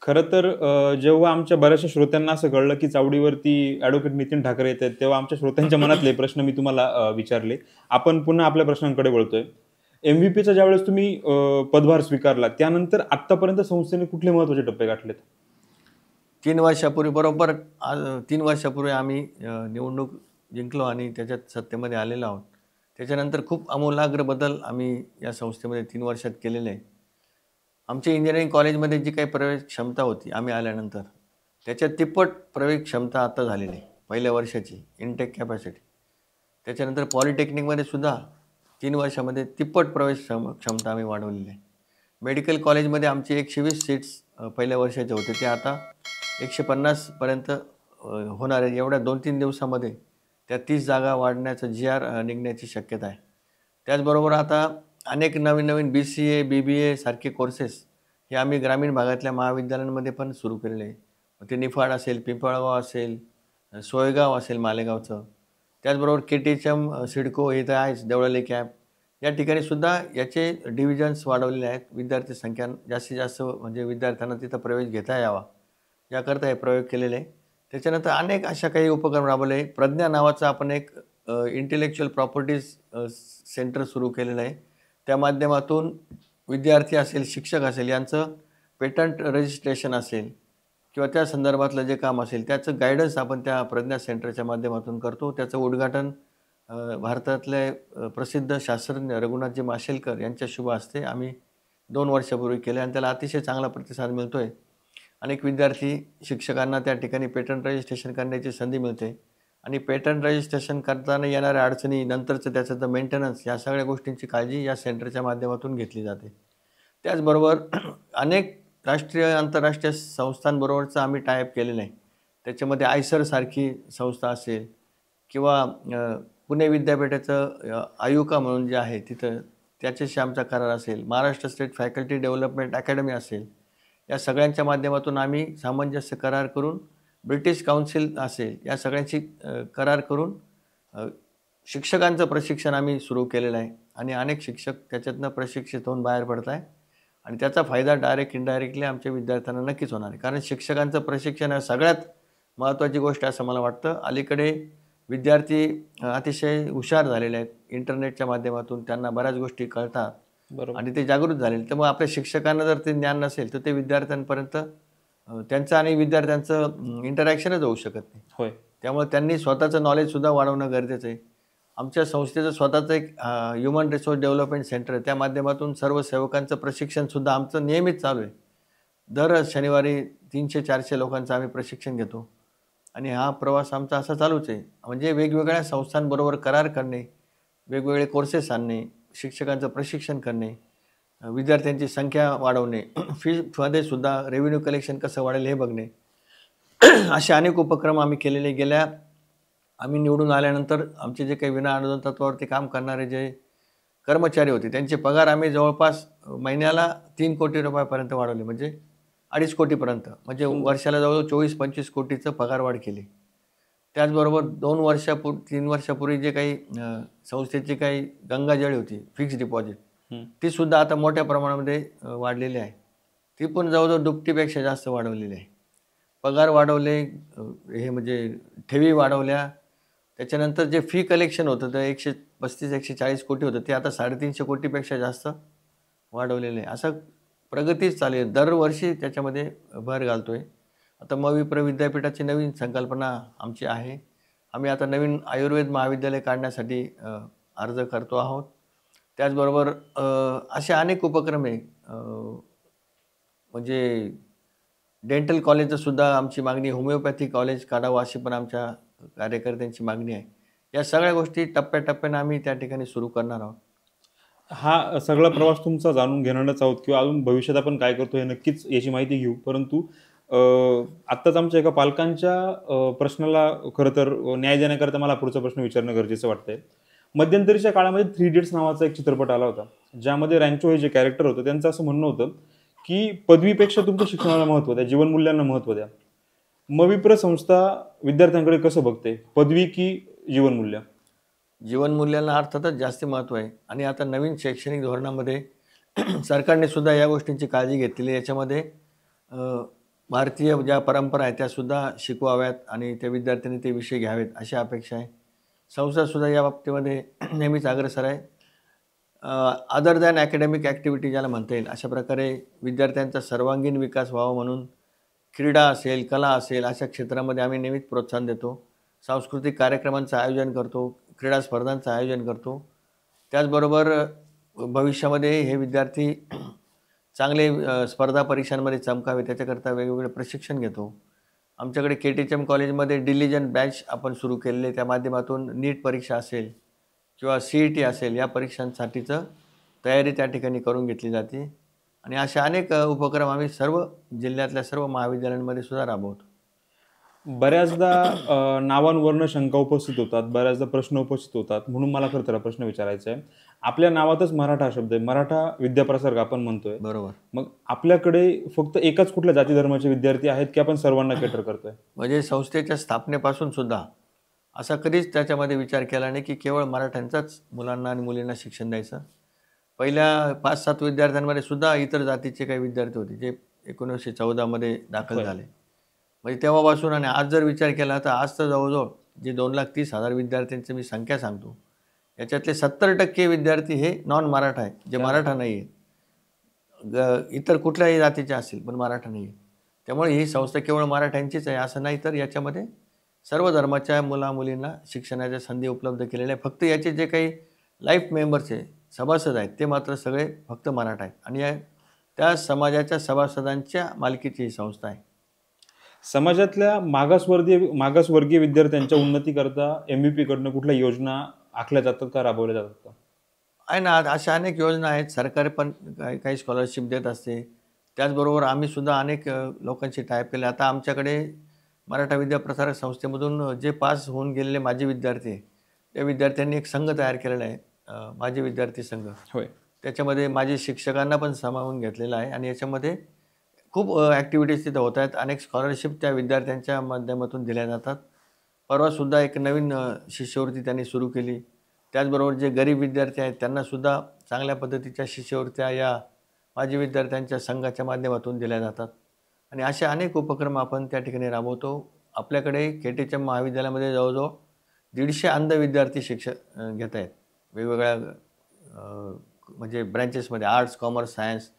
खरं तर जेव्हा आमच्या बऱ्याचशा श्रोत्यांना असं कळलं की चावडीवरती ॲडव्होकेट नितीन ठाकरे येत आहेत, तेव्हा आमच्या श्रोत्यांच्या मनातले प्रश्न मी तुम्हाला विचारले. आपण पुन्हा आपल्या प्रश्नांकडे वळतोय. MVPचा ज्यावेळेस तुम्ही पदभार स्वीकारला त्यानंतर आत्तापर्यंत संस्थेने कुठले महत्त्वाचे टप्पे गाठलेत? 3 वर्षापूर्वी बरोबर 3 वर्षापूर्वी आम्ही निवडणूक जिंकलो आणि त्याच्यात सत्तेमध्ये आलेलो आहोत. त्याच्यानंतर खूप आमूलाग्र बदल आम्ही या संस्थेमध्ये 3 वर्षात केलेले आहे. आमच्या इंजिनिअरिंग कॉलेजमध्ये जी काही प्रवेश क्षमता होती आम्ही आल्यानंतर, त्याच्यात तिप्पट प्रवेश क्षमता आता झालेली आहे पहिल्या वर्षाची इनटेक कॅपॅसिटी. त्याच्यानंतर पॉलिटेक्निकमध्ये सुद्धा 3 वर्षामध्ये तिप्पट प्रवेश क्षमता आम्ही वाढवलेली आहे. मेडिकल कॉलेजमध्ये आमचे 120 सीट्स पहिल्या वर्षाचे होते, ते आता 150 पर्यंत होणार आहे. एवढ्या 2-3 दिवसामध्ये त्या 30 जागा वाढण्याचं GR निघण्याची शक्यता आहे. त्याचबरोबर आता अनेक नवीन BCA BBA सारखे कोर्सेस हे आम्ही ग्रामीण भागातल्या महाविद्यालयांमध्ये पण सुरू केलेले आहे. ते निफाड असेल, पिंपळगाव असेल, सोयगाव असेल मालेगावचं. त्याचबरोबर KTHM सिडको हे तर आहेच, देवळाली कॅम्प या ठिकाणी सुद्धा याचे डिव्हिजन्स वाढवलेले आहेत. विद्यार्थी संख्या जास्तीत जास्त म्हणजे विद्यार्थ्यांना तिथं प्रवेश घेता यावा याकरता हे प्रयोग केलेले आहे. त्याच्यानंतर अनेक अशा काही उपक्रम राबवले. प्रज्ञा नावाचा आपण एक इंटेलेक्च्युअल प्रॉपर्टीज सेंटर सुरू केलेलं आहे. त्या माध्यमातून विद्यार्थी असेल, शिक्षक असेल यांचं पेटंट रजिस्ट्रेशन असेल किंवा त्या संदर्भातलं जे काम असेल त्याचं गायडन्स आपण त्या प्रज्ञा सेंटरच्या माध्यमातून करतो. त्याचं उद्घाटन भारतातले प्रसिद्ध शास्त्रज्ञ रघुनाथजी माशेलकर यांच्या शुभ हस्ते आम्ही 2 वर्षापूर्वी केले आणि त्याला अतिशय चांगला प्रतिसाद मिळतो आहे. अनेक विद्यार्थी शिक्षकांना त्या ठिकाणी पेटंट रजिस्ट्रेशन करण्याची संधी मिळते आणि पेटंट रजिस्ट्रेशन करताना येणाऱ्या अडचणी, नंतरचं त्याचं मेंटेनन्स या सगळ्या गोष्टींची काळजी या सेंटरच्या माध्यमातून घेतली जाते. त्याचबरोबर अनेक राष्ट्रीय आंतरराष्ट्रीय संस्थांबरोबरचं आम्ही टायअप केलेलं आहे. त्याच्यामध्ये आयसर सारखी संस्था असेल किंवा पुणे विद्यापीठाचं आयुका म्हणून जे आहे तिथं त्याच्याशी आमचा करार असेल, Maharashtra state faculty development academy असेल, या सगळ्यांच्या माध्यमातून आम्ही सामंजस्य करार करून ब्रिटिश काउन्सिल असेल या सगळ्यांची करार करून शिक्षकांचं प्रशिक्षण आम्ही सुरू केलेलं आहे आणि अनेक शिक्षक त्याच्यातनं प्रशिक्षित होऊन बाहेर पडत आहे आणि त्याचा फायदा डायरेक्ट इनडायरेक्टली आमच्या विद्यार्थ्यांना नक्कीच होणार आहे. कारण शिक्षकांचं प्रशिक्षण आहे सगळ्यात महत्त्वाची गोष्ट असं मला वाटतं. अलीकडे विद्यार्थी अतिशय हुशार झालेले आहेत. इंटरनेटच्या माध्यमातून त्यांना बऱ्याच गोष्टी कळतात आणि ते जागृत झालेले. तर मग आपल्या शिक्षकांना जर ते ज्ञान नसेल तर ते विद्यार्थ्यांपर्यंत त्यांचं आणि विद्यार्थ्यांचं इंटरॅक्शनच होऊ शकत नाही. होय. त्यामुळे त्यांनी स्वतःचं नॉलेजसुद्धा वाढवणं गरजेचं आहे. आमच्या संस्थेचं स्वतःचं एक ह्युमन रिसोर्स डेव्हलपमेंट सेंटर आहे. त्या माध्यमातून सर्व सेवकांचं प्रशिक्षणसुद्धा आमचं नियमित चालू आहे. दर शनिवारी 300-400 लोकांचं आम्ही प्रशिक्षण घेतो आणि हा प्रवास आमचा असा चालूच आहे. म्हणजे वेगवेगळ्या संस्थांबरोबर करार करणे, वेगवेगळे कोर्सेस आणणे, शिक्षकांचं प्रशिक्षण करणे, विद्यार्थ्यांची संख्या वाढवणे, फीमध्ये सुद्धा रेव्हेन्यू कलेक्शन कसं वाढेल हे बघणे, असे अनेक उपक्रम आम्ही केलेले. आम्ही निवडून आल्यानंतर आमचे जे काही विना अनुदान तत्वावरती काम करणारे जे कर्मचारी होते त्यांचे पगार आम्ही जवळपास महिन्याला 3 कोटी रुपयापर्यंत वाढवले. म्हणजे 2.5 कोटीपर्यंत, म्हणजे वर्षाला जवळजवळ 24-25 कोटीचं पगारवाढ केली. त्याचबरोबर 3 वर्षापूर्वी जे काही संस्थेची काही गंगाजळी होती फिक्स्ड डिपॉझिट, ती सुद्धा आता मोठ्या प्रमाणामध्ये वाढलेली आहे. ती पण जवळजवळ दुपटीपेक्षा जास्त वाढवलेली आहे. पगार वाढवले, हे म्हणजे ठेवी वाढवल्या. त्याच्यानंतर जे फी कलेक्शन होतं ते 135-140 कोटी होतं, ते आता 350 कोटीपेक्षा जास्त वाढवलेलं आहे. असं प्रगतीच चालू आहे. दरवर्षी त्याच्यामध्ये भर घालतोय. आता विप्र विद्यापीठाची नवीन संकल्पना आमची आहे. आम्ही आता नवीन आयुर्वेद महाविद्यालय काढण्यासाठी अर्ज करतो आहोत. त्याचबरोबर असे अनेक उपक्रम आहे. म्हणजे डेंटल कॉलेजचं सुद्धा आमची मागणी आहे. होमिओपॅथी कॉलेज काढावं अशी पण आमच्या कार्यकर्त्यांची मागणी आहे. या सगळ्या गोष्टी टप्प्याटप्प्याने आम्ही त्या ठिकाणी सुरू करणार आहोत. हा सगळा प्रवास तुमचा जाणून घेणारच आहोत किंवा अजून भविष्यात आपण काय करतो हे नक्कीच याची माहिती घेऊ. परंतु आत्ताच आमच्या एका पालकांच्या प्रश्नाला खरं तर न्याय देण्याकरता मला पुढचा प्रश्न विचारणं गरजेचं वाटतंय. मध्यंतरीच्या काळामध्ये 3 इडियट्स नावाचा एक चित्रपट आला होता, ज्यामध्ये रॅन्चो हे जे कॅरेक्टर होतं त्यांचं असं म्हणणं होतं की पदवीपेक्षा तुमच्या शिक्षणाला महत्त्व द्या, जीवनमूल्यांना महत्त्व द्या. मविप्र संस्था विद्यार्थ्यांकडे कसं बघते, पदवी की जीवनमूल्य? जीवनमूल्यांना अर्थातच जास्त महत्त्व आहे. आणि आता नवीन शैक्षणिक धोरणामध्ये सरकारने सुद्धा या गोष्टींची काळजी घेतलेली आहे. याच्यामध्ये भारतीय ज्या परंपरा आहेत त्यासुद्धा शिकवाव्यात आणि त्या विद्यार्थ्यांनी ते विषय घ्यावेत अशी अपेक्षा आहे. संस्थासुद्धा या बाबतीमध्ये नेहमीच अग्रेसर आहे. अदर दॅन अकॅडमिक ॲक्टिव्हिटी ज्याला म्हणता येईल, अशा प्रकारे विद्यार्थ्यांचा सर्वांगीण विकास व्हावा म्हणून क्रीडा असेल, कला असेल, अशा क्षेत्रामध्ये आम्ही नेहमीच प्रोत्साहन देतो. सांस्कृतिक कार्यक्रमांचं आयोजन करतो, क्रीडा स्पर्धांचं आयोजन करतो. त्याचबरोबर भविष्यामध्ये हे विद्यार्थी चांगले स्पर्धा परीक्षांमध्ये चमकावे त्याच्याकरता वेगवेगळे प्रशिक्षण घेतो. आमच्याकडे KTHM कॉलेजमध्ये डिलिजन बॅच आपण सुरू केलेले, त्या माध्यमातून नीट परीक्षा असेल किंवा CET असेल या परीक्षांसाठीचं तयारी त्या ठिकाणी करून घेतली जाते. आणि असे अनेक उपक्रम आम्ही सर्व जिल्ह्यातल्या सर्व महाविद्यालयांमध्ये सुद्धा राबवतो. बऱ्याचदा नावांवरनं शंका उपस्थित होतात, बऱ्याचदा प्रश्न उपस्थित होतात, म्हणून मला खरं तर हा प्रश्न विचारायचा आहे. आपल्या नावातच मराठा शब्द आहे, मराठा विद्याप्रसारक आपण म्हणतोय. बरोबर. मग आपल्याकडे फक्त एकाच कुठल्या जाती धर्माचे विद्यार्थी आहेत की आपण सर्वांना केटर करतोय? म्हणजे संस्थेच्या स्थापनेपासून सुद्धा असा कधीच त्याच्यामध्ये विचार केला नाही की केवळ मराठ्यांचाच मुलांना आणि मुलींना शिक्षण द्यायचं. पहिल्या 5-7 विद्यार्थ्यांमध्ये सुद्धा इतर जातीचे काही विद्यार्थी होते जे 1914 दाखल झाले. म्हणजे तेव्हापासून आणि आज जर विचार केला तर आज तर जवळजवळ जे 2,30,000 विद्यार्थ्यांची मी संख्या सांगतो, याच्यातले 70% विद्यार्थी हे नॉन मराठा आहेत, जे मराठा नाही आहेत. इतर कुठल्याही जातीचे असतील पण मराठा नाही आहे. त्यामुळे ही संस्था केवळ मराठ्यांचीच आहे असं नाही, तर याच्यामध्ये सर्व धर्माच्या मुलामुलींना शिक्षणाच्या संधी उपलब्ध केलेल्या आहे. फक्त याचे जे काही लाईफ मेंबर्स आहे, सभासद आहेत, ते मात्र सगळे फक्त मराठा आहेत. आणि त्या समाजाच्या सभासदांच्या मालकीची ही संस्था आहे. समाजातल्या मागासवर्गीय विद्यार्थ्यांच्या उन्नतीकरता MVP कडनं कुठल्या योजना आखल्या जातात का, राबवल्या जातात का? आहे ना, अशा अनेक योजना आहेत. सरकार पण काही स्कॉलरशिप देत असते. त्याचबरोबर आम्ही सुद्धा अनेक लोकांशी टायप केले. आता आमच्याकडे मराठा विद्याप्रसारक संस्थेमधून जे पास होऊन गेलेले माजी विद्यार्थी आहे, त्या विद्यार्थ्यांनी एक संघ तयार केलेला आहे, माजी विद्यार्थी संघ. होय. त्याच्यामध्ये माजी शिक्षकांना पण सामावून घेतलेला आहे. आणि याच्यामध्ये खूप ॲक्टिव्हिटीज तिथं होत आहेत. अनेक स्कॉलरशिप त्या विद्यार्थ्यांच्या माध्यमातून दिल्या जातात. परवासुद्धा एक नवीन शिष्यवृत्ती त्यांनी सुरू केली. त्याचबरोबर जे गरीब विद्यार्थी आहेत त्यांनासुद्धा चांगल्या पद्धतीच्या शिष्यवृत्त्या या माजी विद्यार्थ्यांच्या संघाच्या माध्यमातून दिल्या जातात. आणि असे अनेक उपक्रम आपण त्या ठिकाणी राबवतो. आपल्याकडे KTHM महाविद्यालयामध्ये जवळजवळ 150 अंध विद्यार्थी शिक्षण घेत आहेत वेगवेगळ्या म्हणजे ब्रँचेसमध्ये, आर्ट्स, कॉमर्स, सायन्स.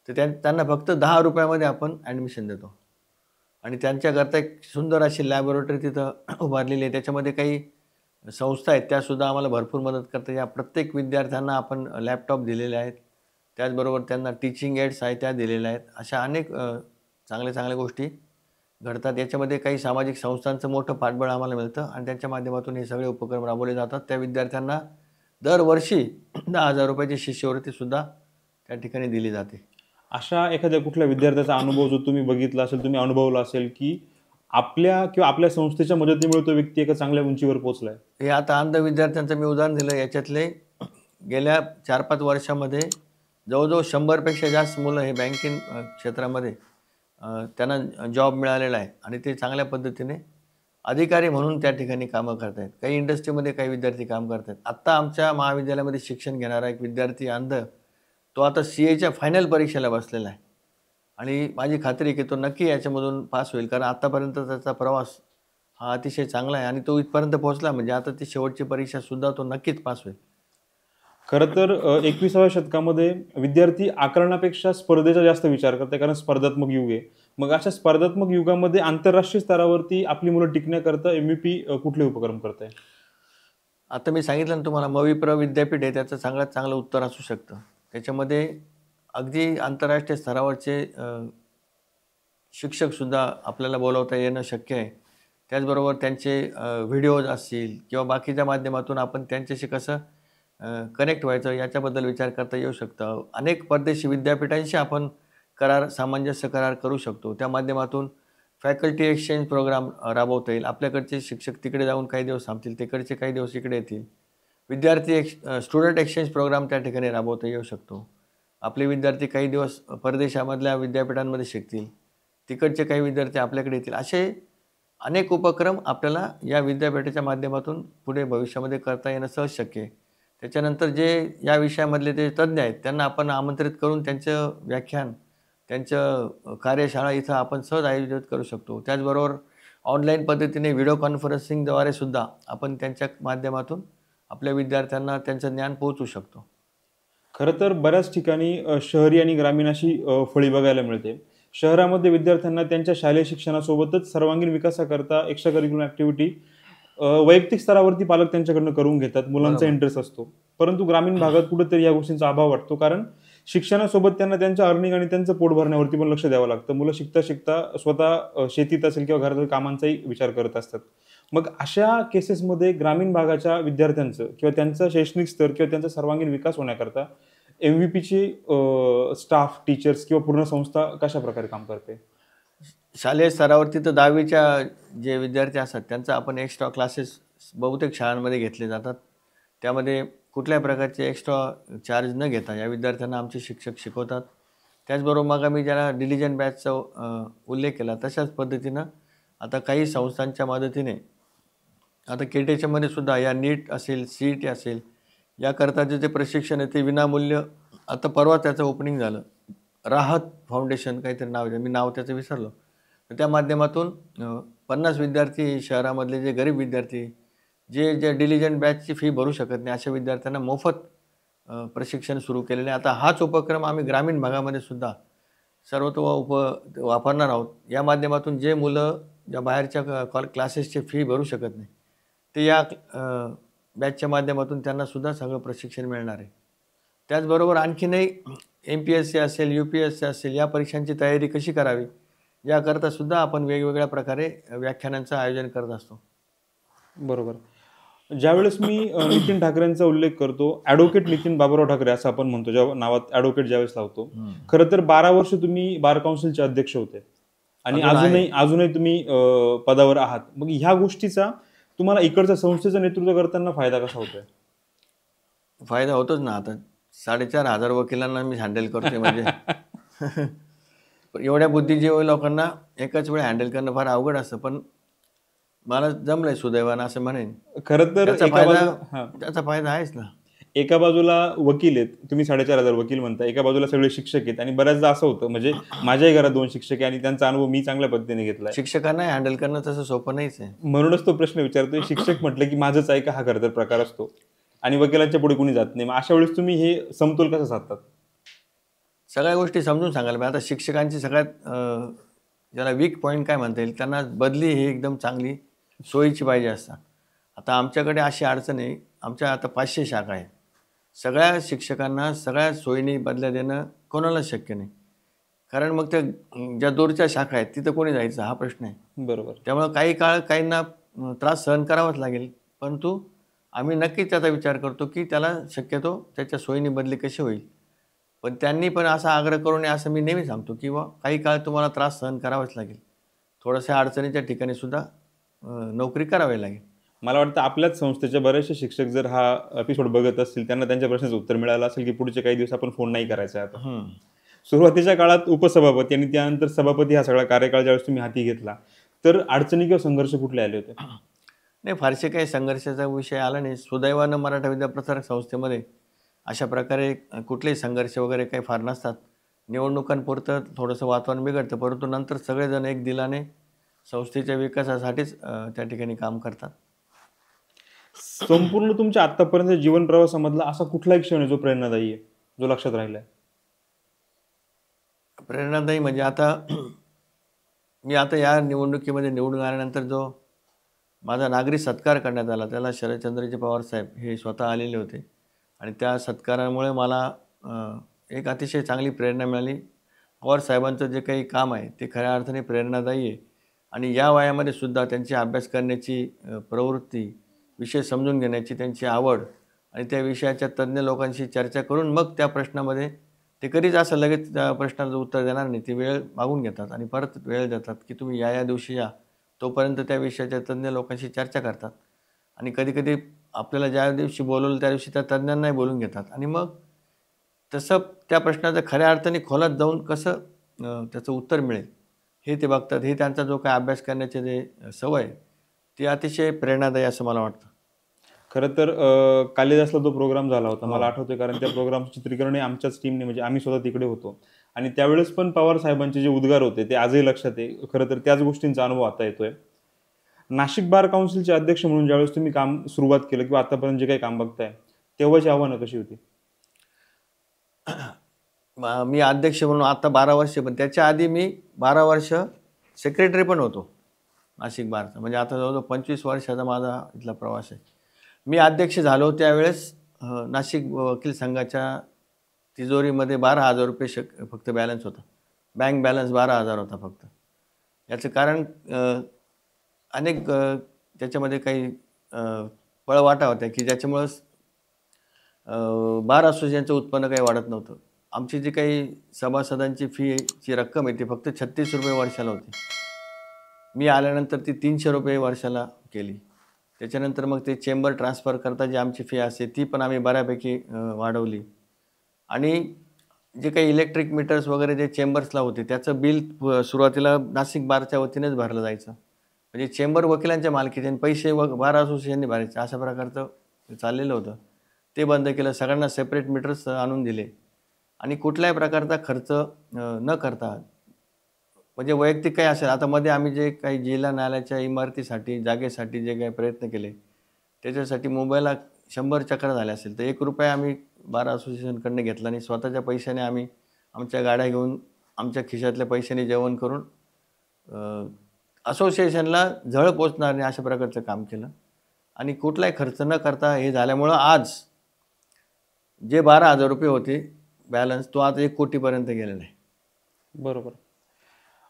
तर त्यांना फक्त 10 रुपयामध्ये आपण ॲडमिशन देतो. आणि त्यांच्याकरता एक सुंदर अशी लॅबोरेटरी तिथं उभारलेली आहे. त्याच्यामध्ये काही संस्था आहेत त्यासुद्धा आम्हाला भरपूर मदत करतात. या प्रत्येक विद्यार्थ्यांना आपण लॅपटॉप दिलेले आहेत. त्याचबरोबर त्यांना टीचिंग एड्स आहेत त्या दिलेल्या आहेत. अशा अनेक चांगल्या गोष्टी घडतात. याच्यामध्ये काही सामाजिक संस्थांचं मोठं पाठबळ आम्हाला मिळतं आणि त्यांच्या माध्यमातून हे सगळे उपक्रम राबवले जातात. त्या विद्यार्थ्यांना दरवर्षी 10,000 रुपयाची शिष्यवृत्तीसुद्धा त्या ठिकाणी दिली जाते. अशा एखाद्या कुठल्या विद्यार्थ्याचा अनुभव जो तुम्ही बघितला असेल, तुम्ही अनुभवला असेल की आपल्या किंवा आपल्या संस्थेच्या मदतीमुळे तो व्यक्ती एका चांगल्या उंचीवर पोहोचलाय? हे आता अंध विद्यार्थ्यांचं मी उदाहरण दिलं. याच्यातले गेल्या 4-5 वर्षामध्ये जवळजवळ 100पेक्षा जास्त मुलं हे बँकिंग क्षेत्रामध्ये त्यांना जॉब मिळालेला आहे आणि ते चांगल्या पद्धतीने अधिकारी म्हणून त्या ठिकाणी कामं करत आहेत. काही इंडस्ट्रीमध्ये काही विद्यार्थी काम करत आहेत. आत्ता आमच्या महाविद्यालयामध्ये शिक्षण घेणारा एक विद्यार्थी अंध, तो आता CAच्या फायनल परीक्षेला बसलेला आहे आणि माझी खात्री आहे की तो नक्की याच्यामधून पास होईल, कारण आत्तापर्यंत त्याचा प्रवास हा अतिशय चांगला आहे आणि तो इथपर्यंत पोहोचला म्हणजे आता ती शेवटची परीक्षासुद्धा तो नक्कीच पास होईल. खरं तर 21व्या शतकामध्ये विद्यार्थी आकलनापेक्षा स्पर्धेचा जास्त विचार करते, कारण स्पर्धात्मक युग आहे. मग अशा स्पर्धात्मक युगामध्ये आंतरराष्ट्रीय स्तरावरती आपली मुलं टिकण्याकरता MVP कुठले उपक्रम करत आहे? आता मी सांगितलं ना तुम्हाला, मविप्र विद्यापीठ आहे, त्याचं सगळ्यात चांगलं उत्तर असू शकतं. त्याच्यामध्ये अगदी आंतरराष्ट्रीय स्तरावरचे शिक्षकसुद्धा आपल्याला बोलवता येणं शक्य आहे. त्याचबरोबर त्यांचे व्हिडिओज असतील किंवा बाकीच्या माध्यमातून आपण त्यांच्याशी कसं कनेक्ट व्हायचं याच्याबद्दल विचार करता येऊ शकतं. अनेक परदेशी विद्यापीठांशी आपण सामंजस्य करार करू शकतो. त्या माध्यमातून फॅकल्टी एक्सचेंज प्रोग्राम राबवता येईल. आपल्याकडचे शिक्षक तिकडे जाऊन काही दिवस थांबतील, तिकडचे काही दिवस इकडे येतील. विद्यार्थी स्टुडंट एक्सचेंज प्रोग्राम त्या ठिकाणी राबवता येऊ शकतो. आपले विद्यार्थी काही दिवस परदेशामधल्या विद्यापीठांमध्ये शिकतील, तिकडचे काही विद्यार्थी आपल्याकडे येतील. असे अनेक उपक्रम आपल्याला या विद्यापीठाच्या माध्यमातून पुढे भविष्यामध्ये करता येणं सहज शक्य आहे. त्याच्यानंतर जे या विषयामधले ते तज्ज्ञ आहेत त्यांना आपण आमंत्रित करून त्यांचं व्याख्यान, त्यांचं कार्यशाळा इथं आपण सहज आयोजित करू शकतो. त्याचबरोबर ऑनलाईन पद्धतीने व्हिडिओ कॉन्फरन्सिंगद्वारे सुद्धा आपण त्यांच्या माध्यमातून आपल्या विद्यार्थ्यांना त्यांचं ज्ञान पोहोचवू शकतो. खरं तर बऱ्याच ठिकाणी शहरी आणि ग्रामीण अशी फळी बघायला मिळते. शहरामध्ये विद्यार्थ्यांना त्यांच्या शालेय शिक्षणासोबतच सर्वांगीण विकासाकरता एक्स्ट्रा करिक्युलर ॲक्टिव्हिटी वैयक्तिक स्तरावरती पालक त्यांच्याकडनं करून घेतात, मुलांचा इंटरेस्ट असतो. परंतु ग्रामीण भागात कुठेतरी या गोष्टींचा अभाव वाटतो, कारण शिक्षणासोबत त्यांना त्यांच्या अर्निंग आणि त्यांचं पोट भरण्यावरती पण लक्ष द्यावं लागतं. मुलं शिकता शिकता स्वतः शेतीत असेल किंवा घरातील कामांचाही विचार करत असतात. मग अशा केसेसमध्ये ग्रामीण भागाच्या विद्यार्थ्यांचं किंवा त्यांचा शैक्षणिक स्तर किंवा त्यांचा सर्वांगीण विकास होण्याकरता MVP स्टाफ, टीचर्स किंवा पूर्ण संस्था कशा प्रकारे काम करते? शालेय स्तरावरती तर 10वीच्या जे विद्यार्थी असतात त्यांचा आपण एक्स्ट्रा क्लासेस बहुतेक शाळांमध्ये घेतले जातात. त्यामध्ये कुठल्याही प्रकारचे एक्स्ट्रा चार्ज न घेता या विद्यार्थ्यांना आमचे शिक्षक शिकवतात. त्याचबरोबर मग आम्ही ज्याला डिलिजन बॅचचा उल्लेख केला तशाच पद्धतीनं आता काही संस्थांच्या मदतीने आता KTHमध्ये सुद्धा या नीट असेल, CET असेल, याकरताचे जे प्रशिक्षण आहे ते विनामूल्य. आता परवा त्याचं ओपनिंग झालं. राहत फाउंडेशन काहीतरी नाव आहे, मी नाव त्याचं विसरलो. तर त्या माध्यमातून 50 विद्यार्थी, शहरामधले जे गरीब विद्यार्थी जे डिलिजंट बॅचची फी भरू शकत नाही अशा विद्यार्थ्यांना मोफत प्रशिक्षण सुरू केलेले आहे. आता हाच उपक्रम आम्ही ग्रामीण भागामध्ये सुद्धा सर्वतो वापरणार आहोत. या माध्यमातून जे मुलं ज्या बाहेरच्या क्लासेसची फी भरू शकत नाही ते या बॅचच्या माध्यमातून त्यांनासुद्धा सगळं प्रशिक्षण मिळणार आहे. त्याचबरोबर आणखीनही MPSC असेल, UPSC असेल, या परीक्षांची तयारी कशी करावी याकरता सुद्धा आपण वेगवेगळ्या प्रकारे व्याख्यानांचं आयोजन करत असतो. बरोबर. ज्यावेळेस मी नितीन ठाकरेंचा उल्लेख करतो, ॲडव्होकेट नितीन बाबूराव ठाकरे असं आपण म्हणतो, जेव्हा नावात ॲडव्होकेट ज्यावेळेस लावतो. खरं तर 12 वर्ष तुम्ही बार काउन्सिलचे अध्यक्ष होते आणि अजूनही तुम्ही पदावर आहात. मग ह्या गोष्टीचा तुम्हाला इकडच्या संस्थेचं नेतृत्व करताना फायदा कसा होतोय? फायदा होतोच ना. आता 4,500 वकिलांना मी हँडल करतोय म्हणजे एवढ्या बुद्धिजीवी लोकांना एकाच वेळी हँडल करणं फार अवघड असतं, पण मला जमलंय सुदैवानं असं म्हणेन. खरं तर त्याचा फायदा आहेच ना. एका बाजूला वकील आहेत, तुम्ही 4,500 वकील म्हणता, एका बाजूला सगळे शिक्षक आहेत आणि बऱ्याचदा असं होतं, म्हणजे माझ्याही घरात 2 शिक्षक आहे आणि त्यांचा अनुभव मी चांगल्या पद्धतीने घेतलाय. शिक्षकांना हँडल करणं तसं सोपं नाहीच आहे. म्हणूनच तो प्रश्न विचारतोय. शिक्षक म्हटलं की माझंच आहे का, हा खरं तर प्रकार असतो आणि वकिलांच्या पुढे कोणी जात नाही. मग अशा वेळेस तुम्ही हे समतोल कसं साधतात? सगळ्या गोष्टी समजून सांगायला पाहिजे. आता शिक्षकांची सगळ्यात ज्याला वीक पॉईंट काय म्हणता येईल, त्यांना बदली ही एकदम चांगली सोयीची पाहिजे असतात. आता आमच्याकडे अशी अडचण आहे, आमच्या आता 500 शाखा आहेत. सगळ्या शिक्षकांना सगळ्या सोयीने बदल्या देणं कोणालाच शक्य नाही, कारण मग त्या ज्या दूरच्या शाखा आहेत तिथं कोणी जायचं हा प्रश्न आहे. बरोबर. त्यामुळं काही काळ काहींना त्रास सहन करावाच लागेल, परंतु आम्ही नक्कीच त्याचा विचार करतो की त्याला शक्यतो त्याच्या सोयीने बदली कशी होईल. पण त्यांनी पण असा आग्रह करू नये असं मी नेहमी सांगतो, किंवा काही काळ तुम्हाला त्रास सहन करावाच लागेल, थोड्याशा अडचणीच्या ठिकाणी सुद्धा नोकरी करावी लागेल. मला वाटतं आपल्याच संस्थेचे बरेचसे शिक्षक जर हा एपिसोड बघत असतील, त्यांना त्यांच्या प्रश्नाचं उत्तर मिळालं असेल की पुढचे काही दिवस आपण फोन नाही करायचा आता. सुरुवातीच्या काळात उपसभापती आणि त्यानंतर सभापती हा सगळा कार्यकाळ ज्यावेळेस तुम्ही हाती घेतला, तर अडचणी किंवा संघर्ष कुठले आले होते? नाही, फारसे काही संघर्षाचा विषय आला नाही. सुदैवानं मराठा विद्याप्रसारक संस्थेमध्ये अशा प्रकारे कुठलेही संघर्ष वगैरे काही फार नसतात. निवडणुकांपुरतं थोडंसं वातावरण बिघडतं, परंतु नंतर सगळेजण एक दिलाने संस्थेच्या विकासासाठीच त्या ठिकाणी काम करतात. संपूर्ण तुमच्या आतापर्यंत जीवन प्रवासामधला असा कुठलाही क्षण आहे जो प्रेरणादायी आहे, जो लक्षात राहिलाय? प्रेरणादायी म्हणजे आता मी आता या निवडणुकीमध्ये निवडून आल्यानंतर जो माझा नागरी सत्कार करण्यात आला, त्याला शरदचंद्रजी पवार साहेब हे स्वतः आलेले होते आणि त्या सत्कारामुळे मला एक अतिशय चांगली प्रेरणा मिळाली. पवार साहेबांचं जे काही काम आहे ते खऱ्या अर्थाने प्रेरणादायी आहे आणि या वयामध्ये सुद्धा त्यांची अभ्यास करण्याची प्रवृत्ती, विषय समजून घेण्याची त्यांची आवड आणि त्या विषयाच्या तज्ज्ञ लोकांशी चर्चा करून मग त्या प्रश्नामध्ये ते कधीच असं लगेच त्या प्रश्नाचं उत्तर देणार नाही. ते वेळ मागून घेतात आणि परत वेळ देतात की तुम्ही या दिवशी या. तोपर्यंत त्या विषयाच्या तज्ज्ञ लोकांशी चर्चा करतात आणि कधीकधी आपल्याला ज्या दिवशी बोलवलं त्या दिवशी त्या तज्ज्ञांनाही बोलून घेतात आणि मग तसं त्या प्रश्नाचं खऱ्या अर्थाने खोलात जाऊन कसं त्याचं उत्तर मिळेल हे ते बघतात. हे त्यांचा जो काय अभ्यास करण्याचे जे सवय आहे, ती अतिशय प्रेरणादायी असं मला वाटतं. खरं तर कालिदासला जो प्रोग्राम झाला होता मला आठवतंय, कारण त्या प्रोग्रामचं चित्रीकरण हे आमच्याच टीमने, म्हणजे आम्ही स्वतः तिकडे होतो आणि त्यावेळेस पण पवार साहेबांचे जे उद्गार होते ते आजही लक्षात आहे. खरं तर त्याच गोष्टींचा अनुभव आता येतोय. नाशिक बार काउन्सिलचे अध्यक्ष म्हणून ज्यावेळेस तुम्ही काम सुरुवात केलं किंवा आतापर्यंत जे काही काम बघताय, तेव्हाची आव्हानं कशी होती? मी अध्यक्ष म्हणून आता 12 वर्ष, पण त्याच्या आधी मी 12 वर्ष सेक्रेटरी पण होतो नाशिक बारचा. म्हणजे आता जवळजवळ 25 वर्षाचा माझा इथला प्रवास आहे. मी अध्यक्ष झालो त्यावेळेस नाशिक वकील संघाच्या तिजोरीमध्ये 12,000 रुपये फक्त बॅलन्स होता. बँक बॅलन्स 12,000 होता फक्त. याचं कारण अनेक त्याच्यामध्ये काही पळवाटा होत्या की ज्याच्यामुळं बार असोसिएशनचं उत्पन्न काही वाढत नव्हतं. आमची जी काही सभासदांची फीची रक्कम आहे ती फक्त 36 रुपये वर्षाला होती. मी आल्यानंतर ती 300 रुपये वर्षाला केली. त्याच्यानंतर मग ते चेंबर ट्रान्सफर करता जी आमची फी असते ती पण आम्ही बऱ्यापैकी वाढवली आणि जे काही इलेक्ट्रिक मीटर्स वगैरे जे चेंबर्सला होते त्याचं बिल सुरुवातीला नाशिक बारच्या वतीनेच भरलं जायचं. म्हणजे चेंबर वकिलांच्या मालकीचे आणि पैसे बार असोसिएशनने भरायचे अशा प्रकारचं चाललेलं होतं. ते बंद केलं. सगळ्यांना सेपरेट मीटर्स आणून दिले आणि कुठल्याही प्रकारचा खर्च न करता, म्हणजे वैयक्तिक काही असेल, आता मध्ये आम्ही जे काही जिल्हा न्यायालयाच्या इमारतीसाठी जागेसाठी जे काही प्रयत्न केले त्याच्यासाठी मुंबईला 100 चक्र झाले असेल, तर ₹1 आम्ही बार असोसिएशनकडनं घेतला आणि स्वतःच्या पैशाने आम्ही आमच्या गाड्या घेऊन आमच्या खिशातल्या पैशाने जेवण करून असोसिएशनला झळ पोचणार नाही अशा प्रकारचं काम केलं आणि कुठलाही खर्च न करता हे झाल्यामुळं आज जे 12,000 रुपये होते बॅलन्स, तो आता 1 कोटीपर्यंत गेलेला आहे. बरोबर.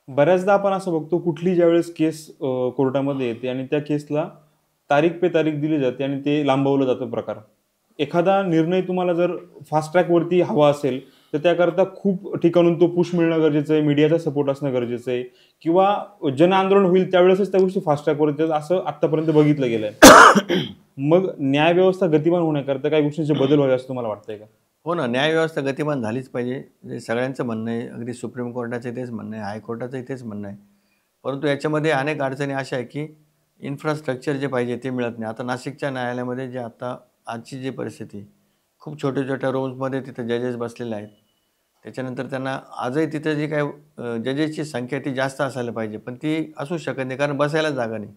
बऱ्याचदा आपण असं बघतो, कुठली ज्यावेळेस केस कोर्टामध्ये येते आणि त्या केसला तारीख पे तारीख दिली जाते आणि ते लांबवलं जातं प्रकार. एखादा निर्णय तुम्हाला जर फास्ट ट्रॅकवरती हवा असेल तर त्याकरता खूप ठिकाणून तो पुश मिळणं गरजेचं आहे, मीडियाचा सपोर्ट असणं गरजेचं आहे किंवा जन आंदोलन होईल त्यावेळेसच त्या गोष्टी फास्ट ट्रॅकवरती येतात, असं आत्तापर्यंत बघितलं गेलं आहे. मग न्यायव्यवस्था गतिमान होण्याकरता काही गोष्टींचे बदल व्हावे असं तुम्हाला वाटतंय का? हो ना, न्यायव्यवस्था गतिमान झालीच पाहिजे. जे सगळ्यांचं म्हणणं आहे. अगदी सुप्रीम कोर्टाचं तेच म्हणणं आहे, हायकोर्टाचंही तेच म्हणणं आहे. परंतु याच्यामध्ये अनेक अडचणी अशा आहे की इन्फ्रास्ट्रक्चर जे पाहिजे ते मिळत नाही. आता नाशिकच्या न्यायालयामध्ये जे आता आजची जी परिस्थिती, खूप छोट्या-छोट्या रूम्समध्ये तिथं जजेस बसलेले आहेत. त्याच्यानंतर त्यांना आजही तिथं जी काही जजेसची संख्या ती जास्त असायला पाहिजे, पण ती असू शकत नाही कारण बसायला जागा नाही.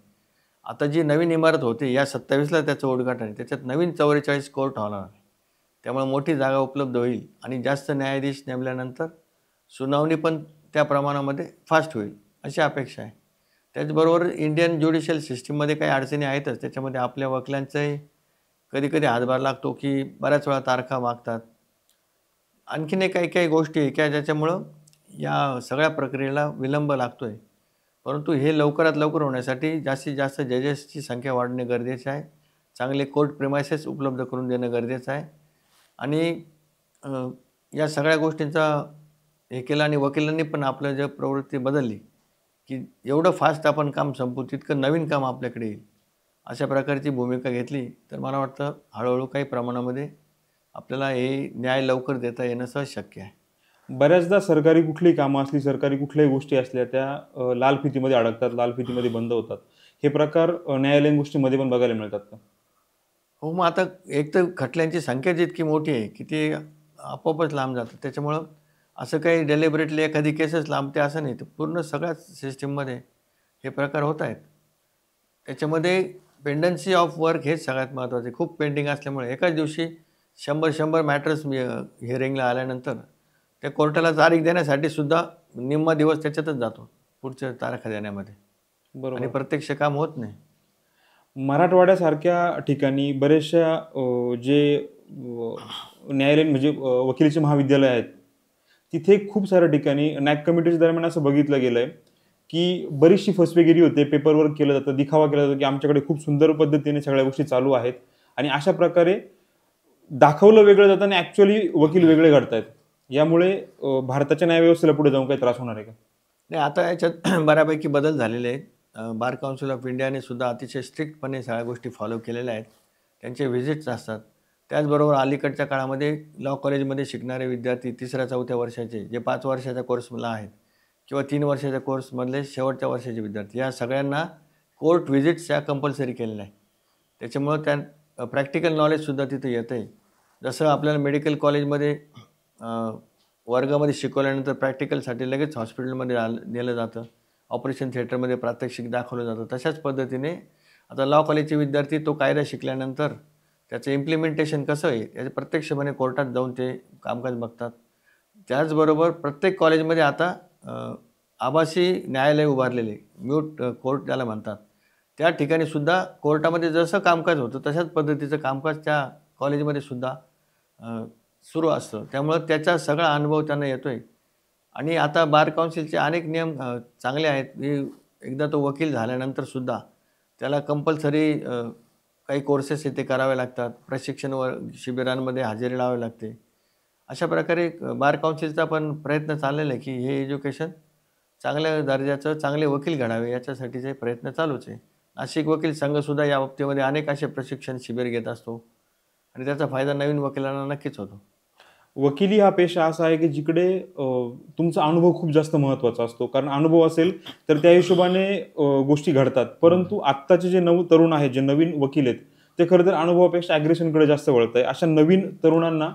आता जी नवीन इमारत होते या 27ला त्याचं उद्घाटन आहे. त्याच्यात नवीन 44 कोर्ट होणार आहे. त्यामुळे मोठी जागा उपलब्ध होईल आणि जास्त न्यायाधीश नेमल्यानंतर सुनावणी पण त्या प्रमाणामध्ये फास्ट होईल अशी अपेक्षा आहे. त्याचबरोबर इंडियन ज्युडिशियल सिस्टीममध्ये काही अडचणी आहेतच. त्याच्यामध्ये आपल्या वकिलांचाही कधी-कधी हातभार लागतो की बऱ्याच वेळा तारखा मागतात. आणखीनही काही गोष्टी आहे की ज्याच्यामुळं या सगळ्या प्रक्रियेला विलंब लागतो आहे. परंतु हे लवकरात लवकर होण्यासाठी जास्तीत जास्त जजेसची संख्या वाढणे गरजेचे आहे. चांगले कोर्ट प्रिमायसेस उपलब्ध करून देणं गरजेचं आहे आणि या सगळ्या गोष्टींचा हे केलं आणि वकिलांनी पण आपलं जे प्रवृत्ती बदलली की एवढं फास्ट आपण काम संपवू तितकं नवीन काम आपल्याकडे येईल अशा प्रकारची भूमिका घेतली तर मला वाटतं हळूहळू काही प्रमाणामध्ये आपल्याला हे न्याय लवकर देता येणं सहज शक्य आहे. बऱ्याचदा सरकारी कुठलीही कामं असली, सरकारी कुठल्याही गोष्टी असल्या त्या लाल फितीमध्ये अडकतात, लाल फितीमध्ये बंद होतात. हे प्रकार न्यायालयीन गोष्टींमध्ये पण बघायला मिळतात का? हो, मग आता एक तर खटल्यांची संख्याच इतकी मोठी आहे, की ते आपोआपच लांब जातात. त्याच्यामुळं असं काही डेलिबरेटली एखादी केसच लांबते असं नाही. तर पूर्ण सगळ्याच सिस्टममध्ये हे प्रकार होत आहेत. त्याच्यामध्ये पेंडन्सी ऑफ वर्क हेच सगळ्यात महत्त्वाचं आहे. खूप पेंडिंग असल्यामुळे एकाच दिवशी 100-100 मॅटर्स हिअरिंगला आल्यानंतर त्या कोर्टाला तारीख देण्यासाठी सुद्धा निम्मा दिवस त्याच्यातच जातो, पुढच्या तारखा देण्यामध्ये आणि बरोबर. प्रत्यक्ष काम होत नाही. मराठवाड्यासारख्या ठिकाणी बऱ्याचशा जे न्यायालयीन म्हणजे वकिलीचे महाविद्यालय आहेत, तिथे खूप साऱ्या ठिकाणी नॅक कमिटीच्या दरम्यान असं बघितलं गेलंय, की बरीचशी फसवेगिरी होते, पेपरवर्क केलं जातं, दिखावा केला जातो, की आमच्याकडे खूप सुंदर पद्धतीने सगळ्या गोष्टी चालू आहेत आणि अशा प्रकारे दाखवलं वेगळं जातं आणि ॲक्चुअली वकील वेगळे घडतायत. यामुळे भारताच्या न्यायव्यवस्थेला पुढे जाऊन काही त्रास होणार आहे का? नाही, आता याच्यात बऱ्यापैकी बदल झालेले आहेत. बार काउन्सिल ऑफ इंडियाने सुद्धा अतिशय स्ट्रिक्टपणे सगळ्या गोष्टी फॉलो केलेल्या आहेत. त्यांचे व्हिजिट्स असतात. त्याचबरोबर अलीकडच्या काळामध्ये लॉ कॉलेजमध्ये शिकणारे विद्यार्थी 3ऱ्या-4थ्या वर्षाचे जे 5 वर्षाच्या कोर्सला आहेत किंवा 3 वर्षाच्या कोर्समधले शेवटच्या वर्षाचे विद्यार्थी या सगळ्यांना कोर्ट व्हिजिट्स या कंपल्सरी केलेल्या आहेत. त्याच्यामुळं त्या प्रॅक्टिकल नॉलेजसुद्धा तिथे येतं आहे. जसं आपल्याला मेडिकल कॉलेजमध्ये वर्गामध्ये शिकवल्यानंतर प्रॅक्टिकलसाठी लगेच हॉस्पिटलमध्ये नेलं जातं. ऑपरेशन थिएटरमध्ये प्रात्यक्षिक दाखवलं जातं. तशाच पद्धतीने आता लॉ कॉलेजचे विद्यार्थी तो कायदा शिकल्यानंतर त्याचं इम्प्लिमेंटेशन कसं आहे याचे प्रत्यक्षपणे कोर्टात जाऊन ते कामकाज बघतात. त्याचबरोबर प्रत्येक कॉलेजमध्ये आता आभासी न्यायालय उभारलेले म्यूट कोर्ट ज्याला म्हणतात. त्या ठिकाणी सुद्धा कोर्टामध्ये जसं कामकाज होतं तशाच पद्धतीचं कामकाज त्या कॉलेजमध्ये सुद्धा सुरू असतं. त्यामुळं त्याचा सगळा अनुभव त्यांना येतो आहे आणि आता बार काउन्सिलचे अनेक नियम चांगले आहेत, की एकदा तो वकील झाल्यानंतर सुद्धा त्याला कंपल्सरी काही कोर्सेस ते करावे लागतात. प्रशिक्षण शिबिरांमध्ये हजेरी लावावी लागते. अशा प्रकारे बार काउन्सिलचा पण प्रयत्न चाललेला आहे, की हे एज्युकेशन चांगल्या दर्जाचं चांगले वकील घडावे याच्यासाठीचे प्रयत्न चालूच आहे. नाशिक वकील संघसुद्धा या बाबतीमध्ये अनेक असे प्रशिक्षण शिबिर घेत असतो आणि त्याचा फायदा नवीन वकिलांना नक्कीच होतो. वकिली हा पेशा असा आहे, की जिकडे तुमचा अनुभव खूप जास्त महत्त्वाचा असतो. कारण अनुभव असेल तर त्या हिशोबाने गोष्टी घडतात. परंतु आत्ताचे जे तरुण आहेत, जे नवीन वकील आहेत, ते खरं तर अनुभवापेक्षा ॲग्रेशनकडे जास्त वळत आहे. अशा नवीन तरुणांना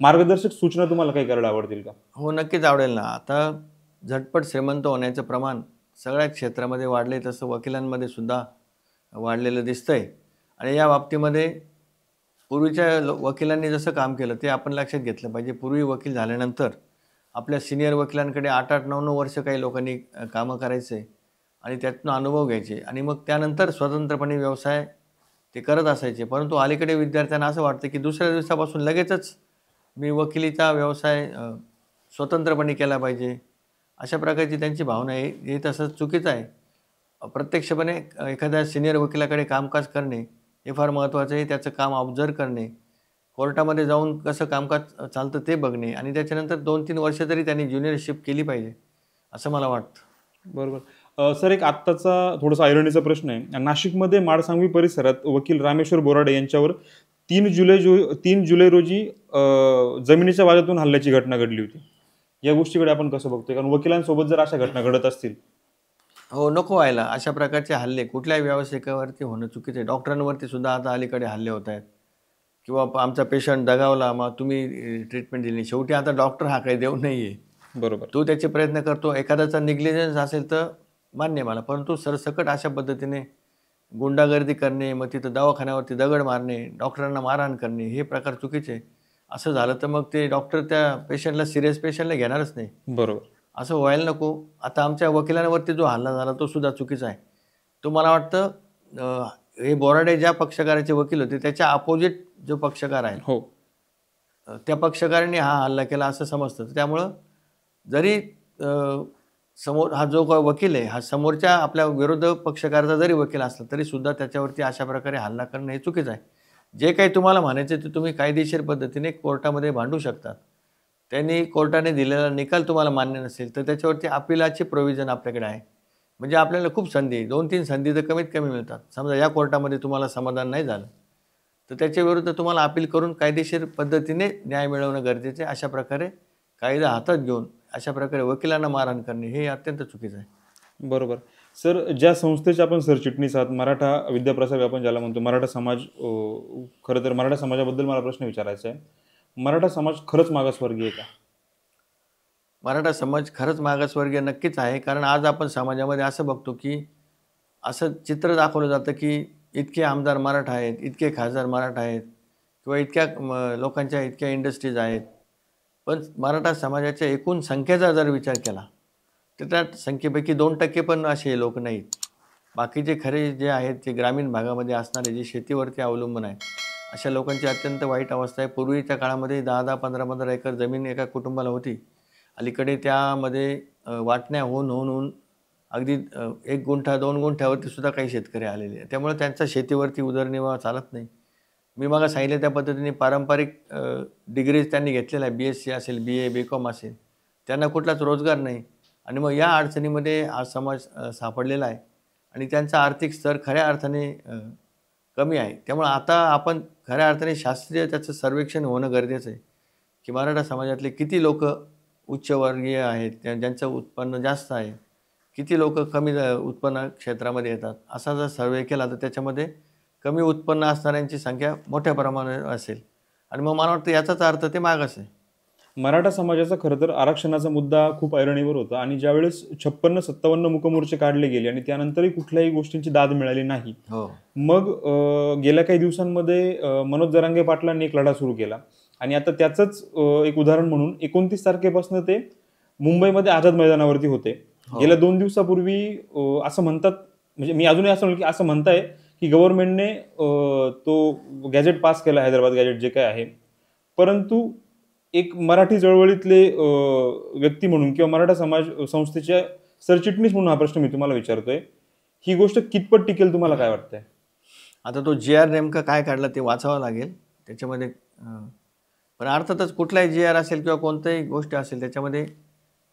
मार्गदर्शक सूचना तुम्हाला काही करायला आवडतील का? हो, नक्कीच आवडेल ना. आता झटपट श्रीमंत होण्याचं प्रमाण सगळ्याच क्षेत्रामध्ये वाढले तसं वकिलांमध्ये सुद्धा वाढलेलं दिसतंय आणि या बाबतीमध्ये पूर्वीच्या वकिलांनी जसं काम केलं ते आपण लक्षात घेतलं पाहिजे. पूर्वी वकील झाल्यानंतर आपल्या सिनियर वकिलांकडे 8-8, 9-9 वर्ष काही लोकांनी कामं करायचे आणि त्यातून अनुभव घ्यायचे आणि मग त्यानंतर स्वतंत्रपणे व्यवसाय ते करत असायचे. परंतु अलीकडे विद्यार्थ्यांना असं वाटतं, की दुसऱ्या दिवसापासून लगेचच मी वकिलीचा व्यवसाय स्वतंत्रपणे केला पाहिजे. अशा प्रकारची त्यांची भावना आहे. हे तसं चुकीचं आहे. प्रत्यक्षपणे एखाद्या सिनियर वकिलाकडे कामकाज करणे हे फार महत्त्वाचं आहे. त्याचं काम ऑब्झर्व्ह करणे, कोर्टामध्ये जाऊन कसं कामकाज चालतं ते बघणे आणि त्याच्यानंतर 2-3 वर्ष तरी त्यांनी ज्युनियरशिप केली पाहिजे, असं मला वाटतं. बरोबर. सर एक आत्ताचा थोडासा ऐरणीचा प्रश्न आहे. नाशिकमध्ये माडसांगवी परिसरात वकील रामेश्वर बोराडे यांच्यावर 3 जुलै रोजी जमिनीच्या वादातून हल्ल्याची घटना घडली होती. या गोष्टीकडे आपण कसं बघतोय? कारण वकिलांसोबत जर अशा घटना घडत असतील. हो, नको व्हायला. अशा प्रकारचे हल्ले कुठल्याही व्यावसायिकावरती होणं चुकीचं आहे. डॉक्टरांवरती सुद्धा आता अलीकडे हल्ले होत आहेत किंवा आमचा पेशंट दगावला, मग तुम्ही ट्रीटमेंट दिली नाही. शेवटी आता डॉक्टर हा काही देव नाही आहे. बरोबर. तो त्याचे प्रयत्न करतो. एखाद्याचा निग्लिजन्स असेल तर मान्य मला. परंतु सरसकट अशा पद्धतीने गुंडागर्दी करणे, मग तिथं दवाखान्यावरती दगड मारणे, डॉक्टरांना मारहाण करणे हे प्रकार चुकीचे आहे. असं झालं तर मग ते डॉक्टर त्या पेशंटला सिरियस पेशंटला घेणारच नाही. बरोबर. असं व्हायला नको. आता आमच्या वकिलांवरती जो हल्ला झाला तो सुद्धा चुकीचा आहे. तो मला वाटतं हे बोराडे ज्या पक्षकाराचे वकील होते त्याच्या अपोजिट जो पक्षकार आहे हो. त्या पक्षकाराने हा हल्ला केला असं समजतं. त्यामुळं जरी समोर हा जो काही वकील आहे हा समोरच्या आपल्या विरोधक पक्षकाराचा जरी वकील असला तरीसुद्धा त्याच्यावरती अशा प्रकारे हल्ला करणं हे चुकीचं आहे. जे काही तुम्हाला म्हणायचं ते तुम्ही कायदेशीर पद्धतीने कोर्टामध्ये भांडू शकतात. त्यांनी कोर्टाने दिलेला निकाल तुम्हाला मान्य नसेल तर त्याच्यावरती अपिलाची प्रोव्हिजन आपल्याकडे आहे. म्हणजे आपल्याला खूप संधी 2-3 संधी तर कमीत कमी मिळतात. समजा या कोर्टामध्ये तुम्हाला समाधान नाही झालं तर त्याच्या विरुद्ध तुम्हाला अपील करून कायदेशीर पद्धतीने न्याय मिळवणं गरजेचं आहे. अशा प्रकारे कायदा हातात घेऊन अशा प्रकारे वकिलांना मारहाण करणे हे अत्यंत चुकीचं आहे. बरोबर. सर, ज्या संस्थेचे आपण सरचिटणीस आहात, मराठा विद्याप्रसारक आपण ज्याला म्हणतो, मराठा समाज, खरं तर मराठा समाजाबद्दल मला प्रश्न विचारायचा आहे. मराठा समाज खरंच मागासवर्गीय आहे का? मराठा समाज खरंच मागासवर्गीय नक्कीच आहे. कारण आज आपण समाजामध्ये असं बघतो की असं चित्र दाखवलं जातं की इतके आमदार मराठा आहेत, इतके खासदार मराठा आहेत किंवा इतक्या लोकांच्या इतक्या इंडस्ट्रीज आहेत. पण मराठा समाजाच्या एकूण संख्येचा जर विचार केला तर त्या संख्येपैकी 2% पण असे लोक नाहीत. बाकीचे खरे जे आहेत ते ग्रामीण भागामध्ये असणारे जे शेतीवरती अवलंबून आहेत, अशा लोकांची अत्यंत वाईट अवस्था आहे. पूर्वीच्या काळामध्ये 10-10, 15-15 एकर जमीन एका कुटुंबाला होती. अलीकडे त्यामध्ये वाटण्या होऊन अगदी 1 गुंठा 2 गुंठ्यावरती सुद्धा काही शेतकरी आलेले आहेत. त्यामुळे त्यांचा शेतीवरती उदरनिर्वाह चालत नाही. मी मागं सांगितलं त्या पद्धतीने पारंपरिक डिग्रीज त्यांनी घेतलेल्या आहे. BSc असेल, BA, BCom असेल. त्यांना कुठलाच रोजगार नाही आणि मग या अडचणीमध्ये आज समाज सापडलेला आहे आणि त्यांचा आर्थिक स्तर खऱ्या अर्थाने कमी आहे. त्यामुळे आता आपण खऱ्या अर्थाने शास्त्रीय त्याचं सर्वेक्षण होणं गरजेचं आहे की मराठा समाजातले किती लोकं उच्चवर्गीय आहेत, ज्यांचं उत्पन्न जास्त आहे, किती लोकं कमी उत्पन्न क्षेत्रामध्ये येतात. असा जर सर्वे केला तर त्याच्यामध्ये कमी उत्पन्न असणाऱ्यांची संख्या मोठ्या प्रमाणात असेल आणि मग मला वाटतं याचाच अर्थ ते मागास आहे. मराठा समाजाचा खरं तर आरक्षणाचा मुद्दा खूप ऐरणीवर होता आणि ज्यावेळेस 56-57 मूकमोर्चे काढले गेले आणि त्यानंतरही कुठल्याही गोष्टींची दाद मिळाली नाही. हो. मग गेल्या काही दिवसांमध्ये मनोज जरांगे पाटलांनी एक लढा सुरू केला आणि आता त्याचंच एक उदाहरण म्हणून 29 तारखेपासून ते मुंबईमध्ये आझाद मैदानावरती होते. गेल्या 2 दिवसापूर्वी असं म्हणतात, म्हणजे मी अजूनही असं म्हणेल की असं म्हणताय की गव्हर्नमेंटने तो गॅजेट पास केला, हैदराबाद गॅजेट जे काय आहे. परंतु एक मराठी चळवळीतले व्यक्ती म्हणून किंवा मराठा समाज संस्थेच्या सरचिटणीस म्हणून हा प्रश्न मी तुम्हाला विचारतोय, ही गोष्ट कितपत टिकेल तुम्हाला काय वाटतंय? आता तो GR नेमका काय काढला ते वाचावं लागेल त्याच्यामध्ये. पण अर्थातच कुठलाही GR असेल किंवा कोणत्याही गोष्ट असेल त्याच्यामध्ये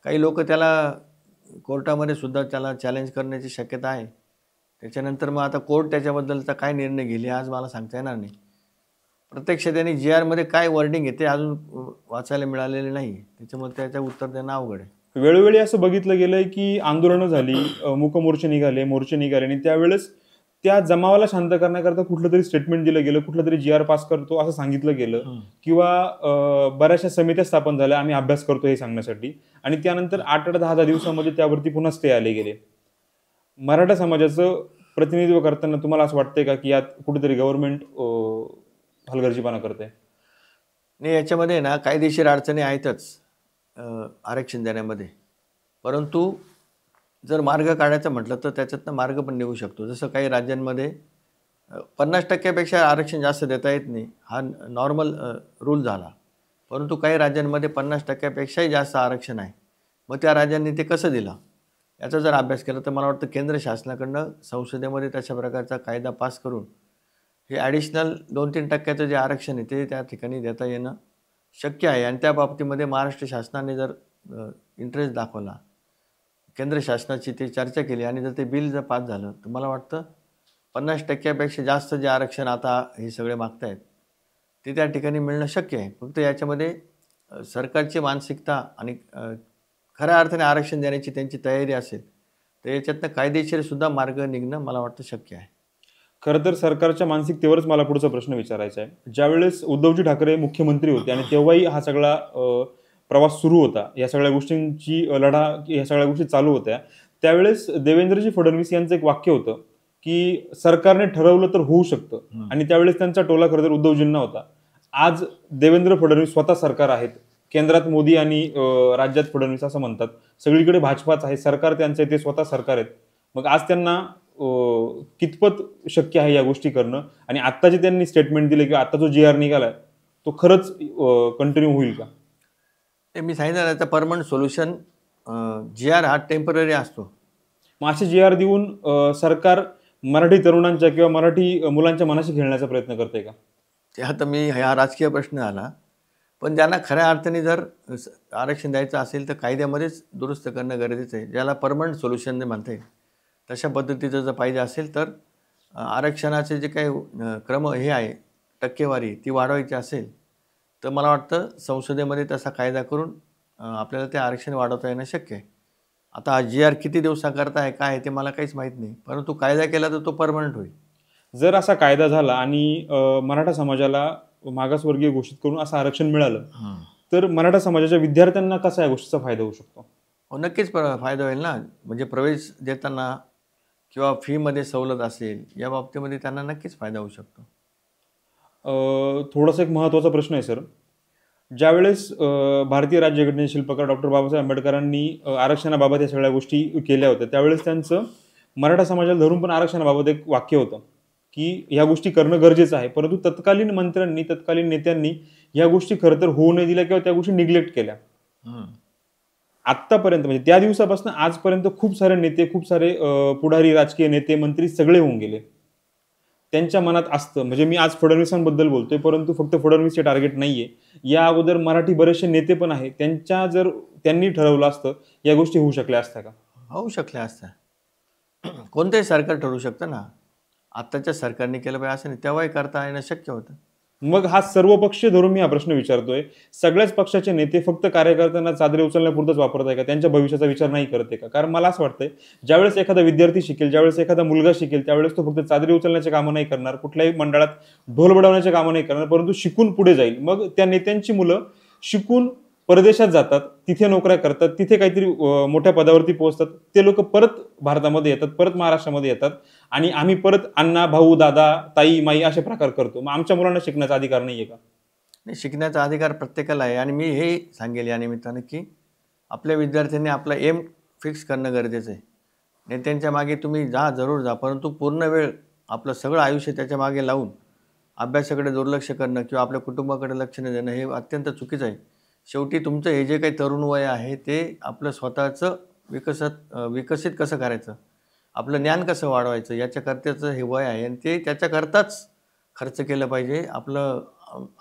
काही लोक त्याला कोर्टामध्ये सुद्धा त्याला चॅलेंज करण्याची शक्यता आहे. त्याच्यानंतर मग आता कोर्ट त्याच्याबद्दलचा काय निर्णय घेईल हे आज मला सांगता येणार नाही. प्रत्यक्ष त्यांनी GRमध्ये काय वर्डिंग आहे ते अजून वाचायला मिळालेले नाही. त्याच्यामुळे त्याचं उत्तर देणं अवघड आहे. वेळोवेळी असं बघितलं गेलंय की आंदोलनं झाली, मूकमोर्चे निघाले, मोर्चे निघाले आणि त्यावेळेस त्या जमावाला शांत करण्याकरता कुठलं तरी स्टेटमेंट दिलं गेलं, कुठलं तरी GR पास करतो असं सांगितलं गेलं किंवा बऱ्याचशा समित्या स्थापन झाल्या, आम्ही अभ्यास करतो हे सांगण्यासाठी, आणि त्यानंतर 8-8, 10-10 दिवसामध्ये त्यावरती पुन्हा स्टे आले गेले. मराठा समाजाचं प्रतिनिधित्व करताना तुम्हाला असं वाटतंय का की यात कुठेतरी गव्हर्नमेंट हलगर्जीपणा करते? नाही, याच्यामध्ये ना कायदेशीर अडचणी आहेतच आरक्षण देण्यामध्ये. परंतु जर मार्ग काढायचं म्हटलं तर त्याच्यातनं मार्ग पण निघू शकतो. जसं काही राज्यांमध्ये 50% आरक्षण जास्त देता येत नाही, हा नॉर्मल रूल झाला. परंतु काही राज्यांमध्ये 50% जास्त आरक्षण आहे. मग त्या राज्यांनी ते कसं दिलं याचा जर अभ्यास केला तर मला वाटतं केंद्र शासनाकडनं संसदेमध्ये तशा प्रकारचा कायदा पास करून हे ॲडिशनल 2-3% जे आरक्षण आहे ते त्या ठिकाणी देता येणं शक्य आहे. आणि त्या बाबतीमध्ये महाराष्ट्र शासनाने जर इंटरेस्ट दाखवला, केंद्र शासनाची ते चर्चा केली आणि जर ते बिल जर पास झालं तर मला वाटतं 50% जास्त जे आरक्षण आता हे सगळे मागतायत ते त्या ठिकाणी मिळणं शक्य आहे. फक्त याच्यामध्ये सरकारची मानसिकता आणि खऱ्या अर्थाने आरक्षण देण्याची त्यांची तयारी असेल तर याच्यातनं कायदेशीरसुद्धा मार्ग निघणं मला वाटतं शक्य आहे. खरं तर सरकारच्या मानसिकतेवरच मला पुढचा प्रश्न विचारायचा आहे. ज्यावेळेस उद्धवजी ठाकरे मुख्यमंत्री होते आणि तेव्हाही हा सगळा प्रवास सुरू होता, या सगळ्या गोष्टींची लढा, या सगळ्या गोष्टी चालू होत्या, त्यावेळेस देवेंद्रजी फडणवीस यांचं एक वाक्य होतं की सरकारने ठरवलं तर होऊ शकतं, आणि त्यावेळेस त्यांचा टोला खरं तर उद्धवजींना होता. आज देवेंद्र फडणवीस स्वतः सरकार आहेत, केंद्रात मोदी आणि राज्यात फडणवीस असं म्हणतात, सगळीकडे भाजपाच आहे, सरकार त्यांचं आहे, ते स्वतः सरकार आहेत. मग आज त्यांना कितपत शक्य आहे या गोष्टी करणं, आणि आत्ता जे त्यांनी स्टेटमेंट दिले किंवा आता जो GR निघालाय तो खरंच कंटिन्यू होईल का? ते मी सांगितलं त्याचं परमनंट सोल्युशन GR हा टेम्पररी असतो. मग असे GR देऊन सरकार मराठी तरुणांच्या किंवा मराठी मुलांच्या मनाशी खेळण्याचा प्रयत्न करते का? ते आता हा राजकीय प्रश्न आला. पण ज्यांना खऱ्या अर्थाने जर आरक्षण द्यायचं असेल तर कायद्यामध्येच दुरुस्त करणं गरजेचं आहे. ज्याला परमनंट सोल्युशन म्हणता येईल तशा पद्धतीचं जर पाहिजे असेल तर आरक्षणाचे जे काही क्रम हे आहे, टक्केवारी ती वाढवायची असेल तर मला वाटतं संसदेमध्ये तसा कायदा करून आपल्याला ते आरक्षण वाढवता येणं शक्य आहे. आता GR किती दिवसाकरता आहे, काय आहे ते मला काहीच माहीत नाही. परंतु कायदा केला तर तो परमनंट होईल. जर असा कायदा झाला आणि मराठा समाजाला मागासवर्गीय घोषित करून असं आरक्षण मिळालं, तर मराठा समाजाच्या विद्यार्थ्यांना कसा या गोष्टीचा फायदा होऊ शकतो? हो, नक्कीच फायदा होईल ना. म्हणजे प्रवेश देताना किंवा फीमध्ये सवलत असेल, या बाबतीमध्ये त्यांना नक्कीच फायदा होऊ शकतो. थोडासा एक महत्त्वाचा प्रश्न आहे सर. ज्यावेळेस भारतीय राज्यघटनेचे शिल्पकार डॉक्टर बाबासाहेब आंबेडकरांनी आरक्षणाबाबत या सगळ्या गोष्टी केल्या होत्या, त्यावेळेस त्यांचं मराठा समाजाला धरून पण आरक्षणाबाबत एक वाक्य होतं की ह्या गोष्टी करणं गरजेचं आहे. परंतु तत्कालीन मंत्र्यांनी, तत्कालीन नेत्यांनी ह्या गोष्टी खरं तर होऊ नाही दिल्या किंवा त्या गोष्टी निग्लेक्ट केल्या. आत्तापर्यंत म्हणजे त्या दिवसापासून आजपर्यंत खूप सारे नेते, खूप सारे पुढारी, राजकीय नेते, मंत्री सगळे होऊन गेले. त्यांच्या मनात असतं, म्हणजे मी आज फडणवीसांबद्दल बोलतोय, परंतु फक्त फडणवीस हे टार्गेट नाहीये. या अगोदर मराठी बरेचसे नेते पण आहेत, जर त्यांनी ठरवलं असतं या गोष्टी होऊ शकल्या असत्या का? होऊ शकल्या असत्या. कोणतंही सरकार ठरवू शकतं ना. आत्ताच्या सरकारने केलं पाहिजे असं नाही, तेव्हाही करता येणं शक्य होतं. मग हा सर्व पक्षीय धरून मी हा प्रश्न विचारतोय, सगळ्याच पक्षाचे नेते फक्त कार्यकर्त्यांना चादरे उचलण्यापुरतंच वापरताय का? त्यांच्या भविष्याचा विचार नाही करते का? कारण मला असं वाटतंय, ज्यावेळेस एखादा विद्यार्थी शिकेल, ज्यावेळेस एखादा मुलगा शिकेल, त्यावेळेस तो फक्त चादरे उचलण्याचे कामं नाही करणार, कुठल्याही मंडळात ढोल बडवण्याचे कामं नाही करणार, परंतु शिकून पुढे जाईल. मग त्या नेत्यांची मुलं शिकून परदेशात जातात, तिथे नोकऱ्या करतात, तिथे काहीतरी मोठ्या पदावरती पोहोचतात, ते लोक परत भारतामध्ये येतात, परत महाराष्ट्रामध्ये येतात आणि आम्ही परत अण्णा, भाऊ, दादा, ताई, माई असे प्रकार करतो. मग आमच्या मुलांना शिकण्याचा अधिकार नाहीये का? नाही, शिकण्याचा अधिकार प्रत्येकाला आहे. आणि मी हे सांगेल या निमित्तानं की आपल्या विद्यार्थ्यांनी आपला एम फिक्स करणं गरजेचं आहे. नेत्यांच्या मागे तुम्ही जरूर जा, परंतु पूर्ण वेळ आपलं सगळं आयुष्य त्याच्या मागे लावून अभ्यासाकडे दुर्लक्ष करणं किंवा आपल्या कुटुंबाकडे लक्ष न देणं हे अत्यंत चुकीचं आहे. शेवटी तुमचं हे जे काही तरुण वय आहे ते आपलं स्वतःचं विकसित कसं करायचं, आपलं ज्ञान कसं वाढवायचं याच्याकरताचं हे वय आहे आणि ते त्याच्याकरताच खर्च केलं पाहिजे. आपलं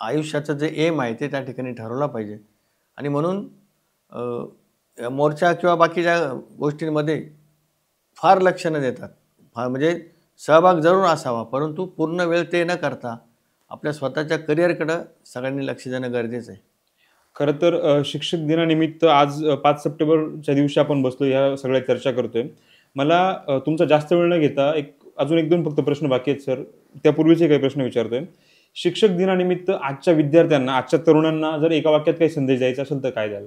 आयुष्याचं जे एम आहे ते त्या ठिकाणी ठरवलं पाहिजे. आणि म्हणून मोर्चा किंवा बाकीच्या गोष्टींमध्ये फार लक्ष न देतात, म्हणजे सहभाग जरूर असावा, परंतु पूर्ण वेळ ते न करता आपल्या स्वतःच्या करिअरकडं सगळ्यांनी लक्ष देणं गरजेचं आहे. खरं तर शिक्षक दिनानिमित्त आज 5 सप्टेंबरच्या दिवशी आपण बसलो, ह्या सगळ्या चर्चा करतोय. मला तुमचा जास्त वेळ न घेता अजून एक दोन फक्त प्रश्न बाकी आहेत सर. त्यापूर्वीचे काही प्रश्न विचारतोय. शिक्षक दिनानिमित्त आजच्या विद्यार्थ्यांना, आजच्या तरुणांना जर एका वाक्यात काही संदेश द्यायचा असेल तर काय द्याल?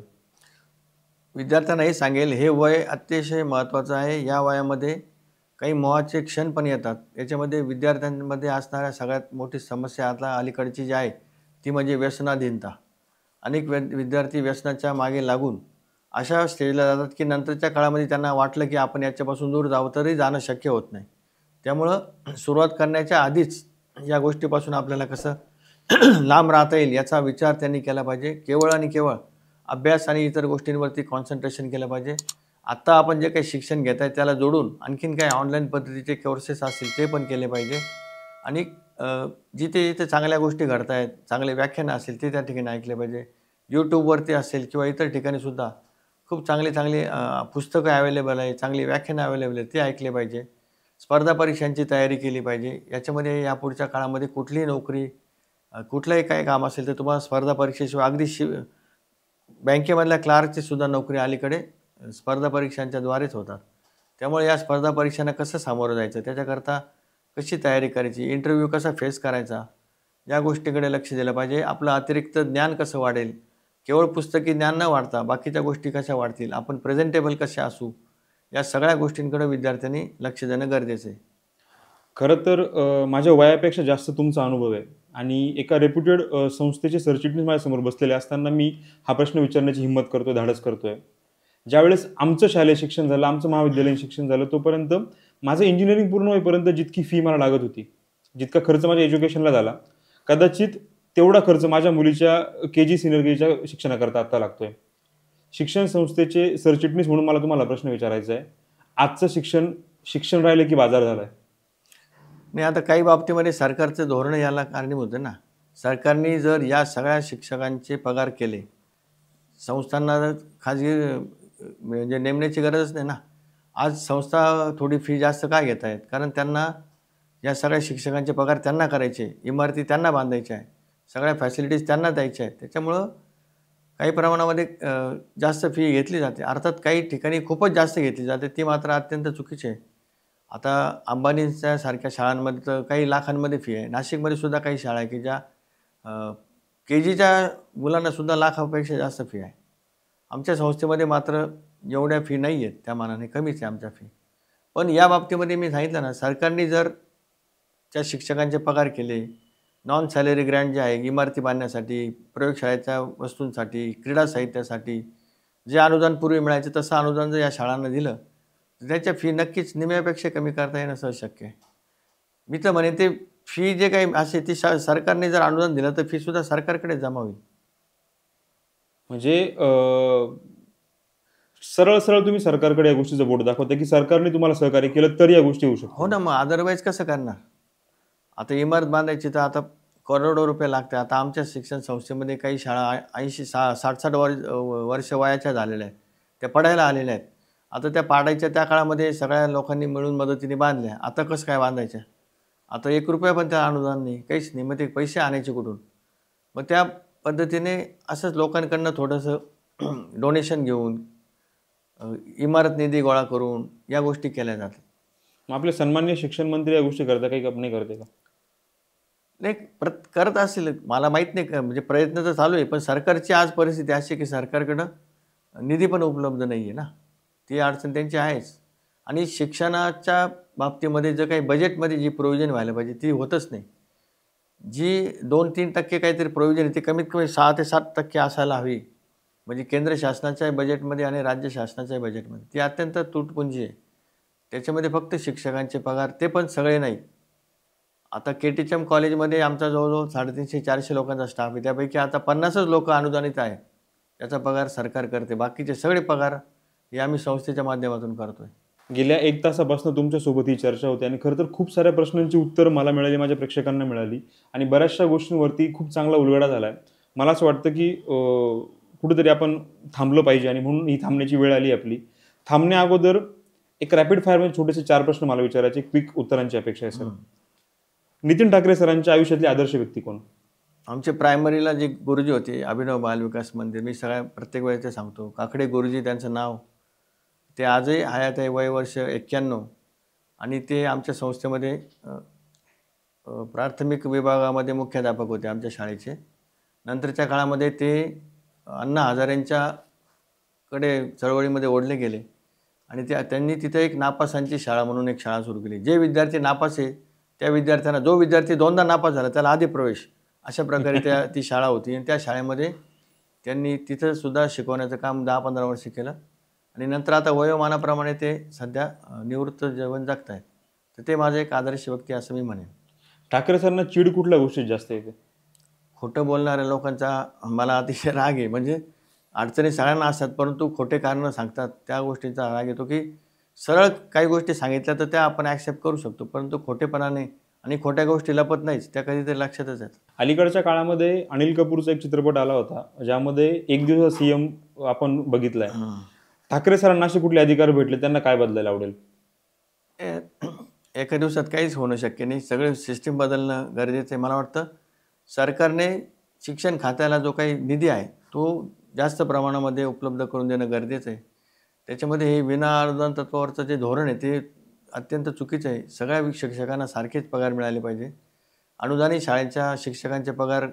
विद्यार्थ्यांना हे सांगेल, हे वय अतिशय महत्त्वाचं आहे. या वयामध्ये काही मोहाचे क्षण पण येतात. याच्यामध्ये विद्यार्थ्यांमध्ये असणाऱ्या सगळ्यात मोठी समस्या आता अलीकडची जी आहे ती म्हणजे व्यसनाधीनता. अनेक विद्यार्थी व्यसनाच्या मागे लागून अशा स्टेजला जातात की नंतरच्या काळामध्ये त्यांना वाटलं की आपण याच्यापासून दूर जावं, तरी जाणं शक्य होत नाही. त्यामुळं सुरुवात करण्याच्या आधीच या गोष्टीपासून आपल्याला कसं लांब राहता येईल याचा विचार त्यांनी केला पाहिजे. केवळ आणि केवळ अभ्यास आणि इतर गोष्टींवरती कॉन्सन्ट्रेशन केलं पाहिजे. आत्ता आपण जे काही शिक्षण घेत आहे त्याला जोडून आणखीन काही ऑनलाईन पद्धतीचे कोर्सेस असतील ते पण केले पाहिजे. आणि जिथे जिथे चांगल्या गोष्टी घडत आहेत, चांगले व्याख्यानं असतील ते त्या ठिकाणी ऐकले पाहिजे. यूट्यूबवरती असेल किंवा इतर ठिकाणीसुद्धा खूप चांगली पुस्तकं अवेलेबल आहे, चांगली व्याख्यानं अवेलेबल आहेत, ते ऐकले पाहिजे. स्पर्धा परीक्षांची तयारी केली पाहिजे. याच्यामध्ये यापुढच्या काळामध्ये कुठलीही नोकरी, कुठलंही काही काम असेल तर तुम्हाला स्पर्धा परीक्षेशिवाय अगदी बँकेमधल्या क्लार्कची सुद्धा नोकरी अलीकडे स्पर्धा परीक्षांच्या द्वारेच होतात. त्यामुळे या स्पर्धा परीक्षांना कसं सामोरं जायचं, त्याच्याकरता कशी तयारी करायची, इंटरव्ह्यू कसा फेस करायचा, या गोष्टीकडे लक्ष दिलं पाहिजे. आपलं अतिरिक्त ज्ञान कसं वाढेल, केवळ पुस्तकी ज्ञान न वाढता बाकीच्या गोष्टी कशा वाढतील, आपण प्रेझेंटेबल कसे असू, या सगळ्या गोष्टींकडे विद्यार्थ्यांनी लक्ष देणं गरजेचं आहे. खरं तर माझ्या वयापेक्षा जास्त तुमचा अनुभव आहे आणि एका रेप्युटेड संस्थेचे सरचिटणीस माझ्यासमोर बसलेले असताना मी हा प्रश्न विचारण्याची हिंमत करतोय, धाडस करतोय. ज्यावेळेस आमचं शालेय शिक्षण झालं, आमचं महाविद्यालयीन शिक्षण झालं, तोपर्यंत माझं इंजिनिअरिंग पूर्ण होईपर्यंत जितकी फी मला लागत होती, जितका खर्च माझ्या एज्युकेशनला झाला, कदाचित तेवढा खर्च माझ्या मुलीच्या KG सिनियर KGच्या शिक्षणाकरता आत्ता लागतोय. शिक्षण संस्थेचे सरचिटणीस म्हणून मला तुम्हाला प्रश्न विचारायचा आहे, आजचं शिक्षण राहिलं की बाजार झालाय? नाही, आता काही बाबतीमध्ये सरकारचं धोरण याला कारणीभूत आहे ना. सरकारने जर या सगळ्या शिक्षकांचे पगार केले, संस्थांना खाजगी म्हणजे नेमण्याची गरजच नाही ना. आज संस्था थोडी फी जास्त का घेत आहेत? कारण त्यांना या सगळ्या शिक्षकांचे पगार त्यांना करायचे, इमारती त्यांना बांधायच्या आहे, सगळ्या फॅसिलिटीज त्यांना द्यायच्या आहेत. त्याच्यामुळं काही प्रमाणामध्ये जास्त फी घेतली जाते. अर्थात काही ठिकाणी खूपच जास्त घेतली जाते, ती मात्र अत्यंत चुकीची आहे. आता अंबानीच्या सारख्या शाळांमध्ये तर काही लाखांमध्ये फी आहे. नाशिकमध्ये सुद्धा काही शाळा आहे की ज्या के-जीच्या मुलांना सुद्धा लाखापेक्षा जास्त फी आहे. आमच्या संस्थेमध्ये मात्र एवढ्या फी नाही आहेत, त्या मानाने कमीच आहे आमच्या फी. पण या बाबतीमध्ये मी सांगितलं ना, सरकारने जर त्या शिक्षकांचे पगार केले, नॉन सॅलरी ग्रँट जे आहे, इमारती बांधण्यासाठी, प्रयोगशाळेच्या वस्तूंसाठी, क्रीडा साहित्यासाठी जे अनुदान पूर्वी मिळायचं तसं अनुदान जर या शाळांना दिलं, तर त्याच्या फी नक्कीच निम्म्यापेक्षा कमी करता येणं सहज शक्य आहे. मी तर म्हणेन ते फी जे काही असेल ती सरकारने जर अनुदान दिलं तर फीसुद्धा सरकारकडे जमा होईल. म्हणजे सरळ सरळ तुम्ही सरकारकडे या गोष्टीचं बोट दाखवता की सरकारने तुम्हाला सहकार्य केलं तर या गोष्टी होऊ हो शकतात. ना, मग अदरवाईज कसं करणार? आता इमारत बांधायची तर आता करोडो रुपये लागते. आता आमच्या शिक्षण संस्थेमध्ये काही शाळा 60-60 वर्ष वयाच्या झालेल्या आहेत. त्या पडायला आलेल्या आहेत. आता त्या पाडायच्या त्या काळामध्ये सगळ्या लोकांनी मिळून मदतीने बांधल्या. आता कसं काय बांधायच्या? आता ₹1 पण त्या अनुदान नाही, काहीच नाही. मग ते पैसे आणायचे कुठून? मग त्या पद्धतीने असंच लोकांकडनं थोडंसं डोनेशन घेऊन इमारत निधी गोळा करून या गोष्टी केल्या जातात. मग आपले सन्माननीय शिक्षण मंत्री या गोष्टी करता काही नाही करते का? नाही करत असेल, मला माहीत नाही म्हणजे प्रयत्न तर चालू आहे, पण सरकारची आज परिस्थिती अशी आहे की सरकारकडं निधी पण उपलब्ध नाही आहे ना. ती अडचण त्यांची आहेच. आणि शिक्षणाच्या बाबतीमध्ये जे काही बजेटमध्ये जी प्रोव्हिजन व्हायला पाहिजे ती होतच नाही. जी 2-3% काहीतरी प्रोव्हिजन आहे ती कमीत कमी 6 ते 7% असायला हवी. म्हणजे केंद्र शासनाच्या बजेटमध्ये आणि राज्य शासनाच्या बजेटमध्ये ती अत्यंत तुटपुंजी आहे. त्याच्यामध्ये फक्त शिक्षकांचे पगार, ते पण सगळे नाही. आता के-टी-एच-एम कॉलेजमध्ये आमचा जवळजवळ 350-400 लोकांचा स्टाफ आहे. त्यापैकी आता 50च लोक अनुदानित आहे. त्याचा पगार सरकार करते. बाकीचे सगळे पगार हे आम्ही संस्थेच्या माध्यमातून करतोय. गेल्या 1 तासापासून तुमच्यासोबत ही चर्चा होते आणि खरं तर खूप साऱ्या प्रश्नांची उत्तरं मला मिळाली, माझ्या प्रेक्षकांना मिळाली आणि बऱ्याचशा गोष्टींवरती खूप चांगला उलगडा झाला आहे. मला असं वाटतं की कुठेतरी आपण थांबलं पाहिजे आणि म्हणून ही थांबण्याची वेळ आली आपली. थांबण्या अगोदर एक रॅपिड फायरमध्ये छोटेसे 4 प्रश्न मला विचारायचे, क्विक उत्तरांची अपेक्षा आहे सर. नितीन ठाकरे सरांच्या आयुष्यातली आदर्श व्यक्ती कोण? आमचे प्रायमरीला जे गुरुजी होते, अभिनव बाल विकास मंदिर, मी प्रत्येक वेळेस ते सांगतो. काकडे गुरुजी त्यांचं नाव, ते आजही हयात आहे, वय वर्ष 91 आणि ते आमच्या संस्थेमध्ये प्राथमिक विभागामध्ये मुख्याध्यापक होते आमच्या शाळेचे. नंतरच्या काळामध्ये ते अण्णा हजारेंच्याकडे चळवळीमध्ये ओढले गेले आणि त्यांनी तिथे एक नापासांची शाळा म्हणून एक शाळा सुरू केली. जे विद्यार्थी नापास आहे त्या विद्यार्थ्यांना, जो विद्यार्थी 2दा नापास झाला त्याला आधी प्रवेश, अशा प्रकारे ती शाळा होती आणि त्या शाळेमध्ये त्यांनी तिथं सुद्धा शिकवण्याचं काम 10-15 वर्ष केलं आणि नंतर आता वयोमानाप्रमाणे ते सध्या निवृत्त जीवन जगत आहेत. तर ते माझं एक आदर्श व्यक्ती असं मी म्हणेन. ठाकरे सरांना चीड कुठल्या गोष्टीत जास्त येते? खोटं बोलणाऱ्या लोकांचा मला अतिशय राग आहे. म्हणजे अडचणी सगळ्यांना असतात, परंतु खोटे कारणं सांगतात त्या गोष्टींचा राग येतो की सरळ काही गोष्टी सांगितल्या तर त्या आपण ॲक्सेप्ट करू शकतो, परंतु खोटेपणाने आणि खोट्या गोष्टी लपत नाहीच, त्या कधीतरी लक्षातच येतात. अलीकडच्या काळामध्ये अनिल कपूरचा एक चित्रपट आला होता, ज्यामध्ये एक दिवस सीएम आपण बघितलाय. ठाकरे सरांना असे कुठले अधिकार भेटले, त्यांना काय बदलायला आवडेल? एका दिवसात काहीच होणं शक्य नाही. सगळे सिस्टीम बदलणं गरजेचं आहे. मला वाटतं सरकारने शिक्षण खात्याला जो काही निधी आहे तो जास्त प्रमाणामध्ये उपलब्ध करून देणं गरजेचं आहे. त्याच्यामध्ये हे विना अनुदान तत्वावरचं जे धोरण आहे ते अत्यंत चुकीचं आहे. सगळ्या शिक्षकांना सारखेच पगार मिळाले पाहिजे. अनुदानित शाळेच्या शिक्षकांचे पगार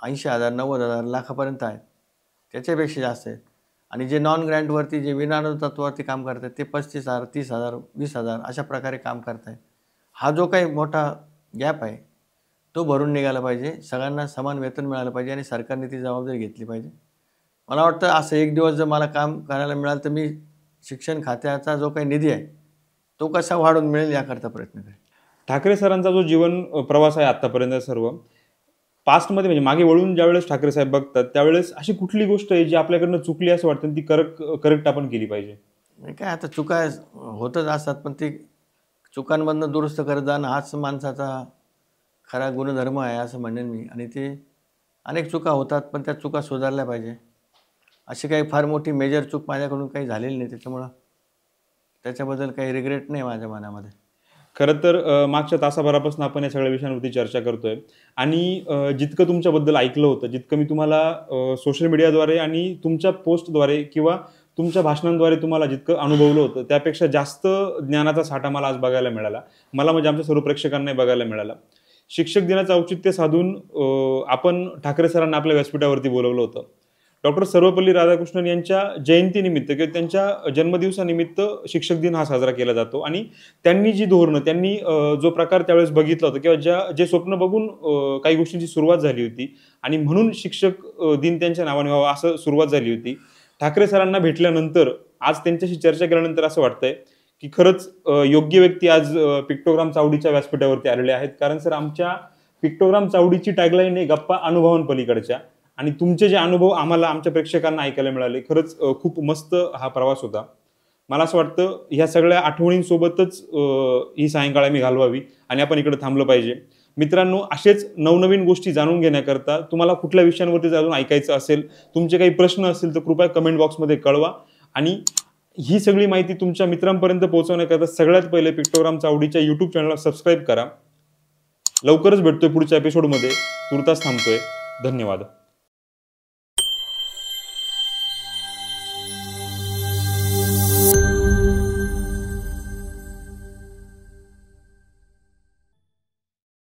80,000, 90,000, लाखापर्यंत आहेत, त्याच्यापेक्षा जास्त आहेत. आणि जे नॉन ग्रँटवरती, जे विना अनुदान तत्वावरती काम करत आहेत ते 35,000, 30,000, 20,000 अशा प्रकारे काम करत आहेत. हा जो काही मोठा गॅप आहे तो भरून निघाला पाहिजे. सगळ्यांना समान वेतन मिळालं पाहिजे आणि सरकारने ती जबाबदारी घेतली पाहिजे. मला वाटतं असं एक दिवस जर मला काम करायला मिळालं तर मी शिक्षण खात्याचा जो काही निधी आहे तो कसा वाढून मिळेल याकरता प्रयत्न करेन. ठाकरे सरांचा जो जीवन प्रवास आहे आत्तापर्यंत सर्व, पास्टमध्ये म्हणजे मागे वळून ज्यावेळेस ठाकरे साहेब बघतात त्यावेळेस अशी कुठली गोष्ट आहे जी आपल्याकडनं चुकली असं वाटतं ती करेक्ट आपण केली पाहिजे? काय आता चुका होतच असतात, पण ती चुकांमधनं दुरुस्त करत जाणं हाच माणसाचा खरा गुणधर्म आहे असं म्हणेन मी. आणि ते अनेक चुका होतात पण त्या चुका सुधारल्या पाहिजे. अशी काही फार मोठी मेजर चूक माझ्याकडून काही झालेली नाही, त्याच्यामुळं त्याच्याबद्दल काही रिग्रेट नाही माझ्या मनामध्ये. खरं तर मागच्या तासाभरापासून आपण या सगळ्या विषयांवरती चर्चा करतोय आणि जितकं तुमच्याबद्दल ऐकलं होतं, जितकं मी तुम्हाला सोशल मीडियाद्वारे आणि तुमच्या पोस्टद्वारे किंवा तुमच्या भाषणांद्वारे तुम्हाला जितकं अनुभवलं होतं, त्यापेक्षा जास्त ज्ञानाचा साठा मला आज बघायला मिळाला. मला म्हणजे आमच्या सर्व प्रेक्षकांनाही बघायला मिळाला. शिक्षक दिनाचं औचित्य साधून आपण ठाकरे सरांना आपल्या व्यासपीठावरती बोलावलं होतं. डॉक्टर सर्वपल्ली राधाकृष्णन यांच्या जयंतीनिमित्त किंवा त्यांच्या जन्मदिवसानिमित्त शिक्षक दिन हा साजरा केला जातो आणि त्यांनी जी धोरणं, त्यांनी जो प्रकार त्यावेळेस बघितला होता किंवा जे स्वप्न बघून काही गोष्टींची सुरुवात झाली होती आणि म्हणून शिक्षक दिन त्यांच्या नावाने व्हावा असं सुरुवात झाली होती. ठाकरे सरांना भेटल्यानंतर आज त्यांच्याशी चर्चा केल्यानंतर असं वाटतंय की खरंच योग्य व्यक्ती आज पिक्टोग्राम चावडीच्या व्यासपीठावरती आलेले आहेत. कारण सर, आमच्या पिक्टोग्राम चावडीची टॅगलाईन आहे गप्पा अनुभवांपलीकडच्या, आणि तुमचे जे अनुभव आम्हाला आमच्या प्रेक्षकांना ऐकायला मिळाले, खरंच खूप मस्त हा प्रवास होता. मला असं वाटतं ह्या सगळ्या आठवणींसोबतच ही सायंकाळ आम्ही घालवावी आणि आपण इकडे थांबलं पाहिजे. मित्रांनो, असेच नवनवीन गोष्टी जाणून घेण्याकरता तुम्हाला कुठल्या विषयांवरती अजून ऐकायचं असेल, तुमचे काही प्रश्न असतील तर कृपया कमेंट बॉक्समध्ये कळवा. आणि ही सगळी माहिती तुमच्या मित्रांपर्यंत पोहोचवण्याकरता सगळ्यात पहिले पिक्टोग्राम चावडीच्या यूट्यूब चॅनलला सबस्क्राईब करा. लवकरच भेटतोय पुढच्या एपिसोडमध्ये. तुर्तास थांबतोय. धन्यवाद.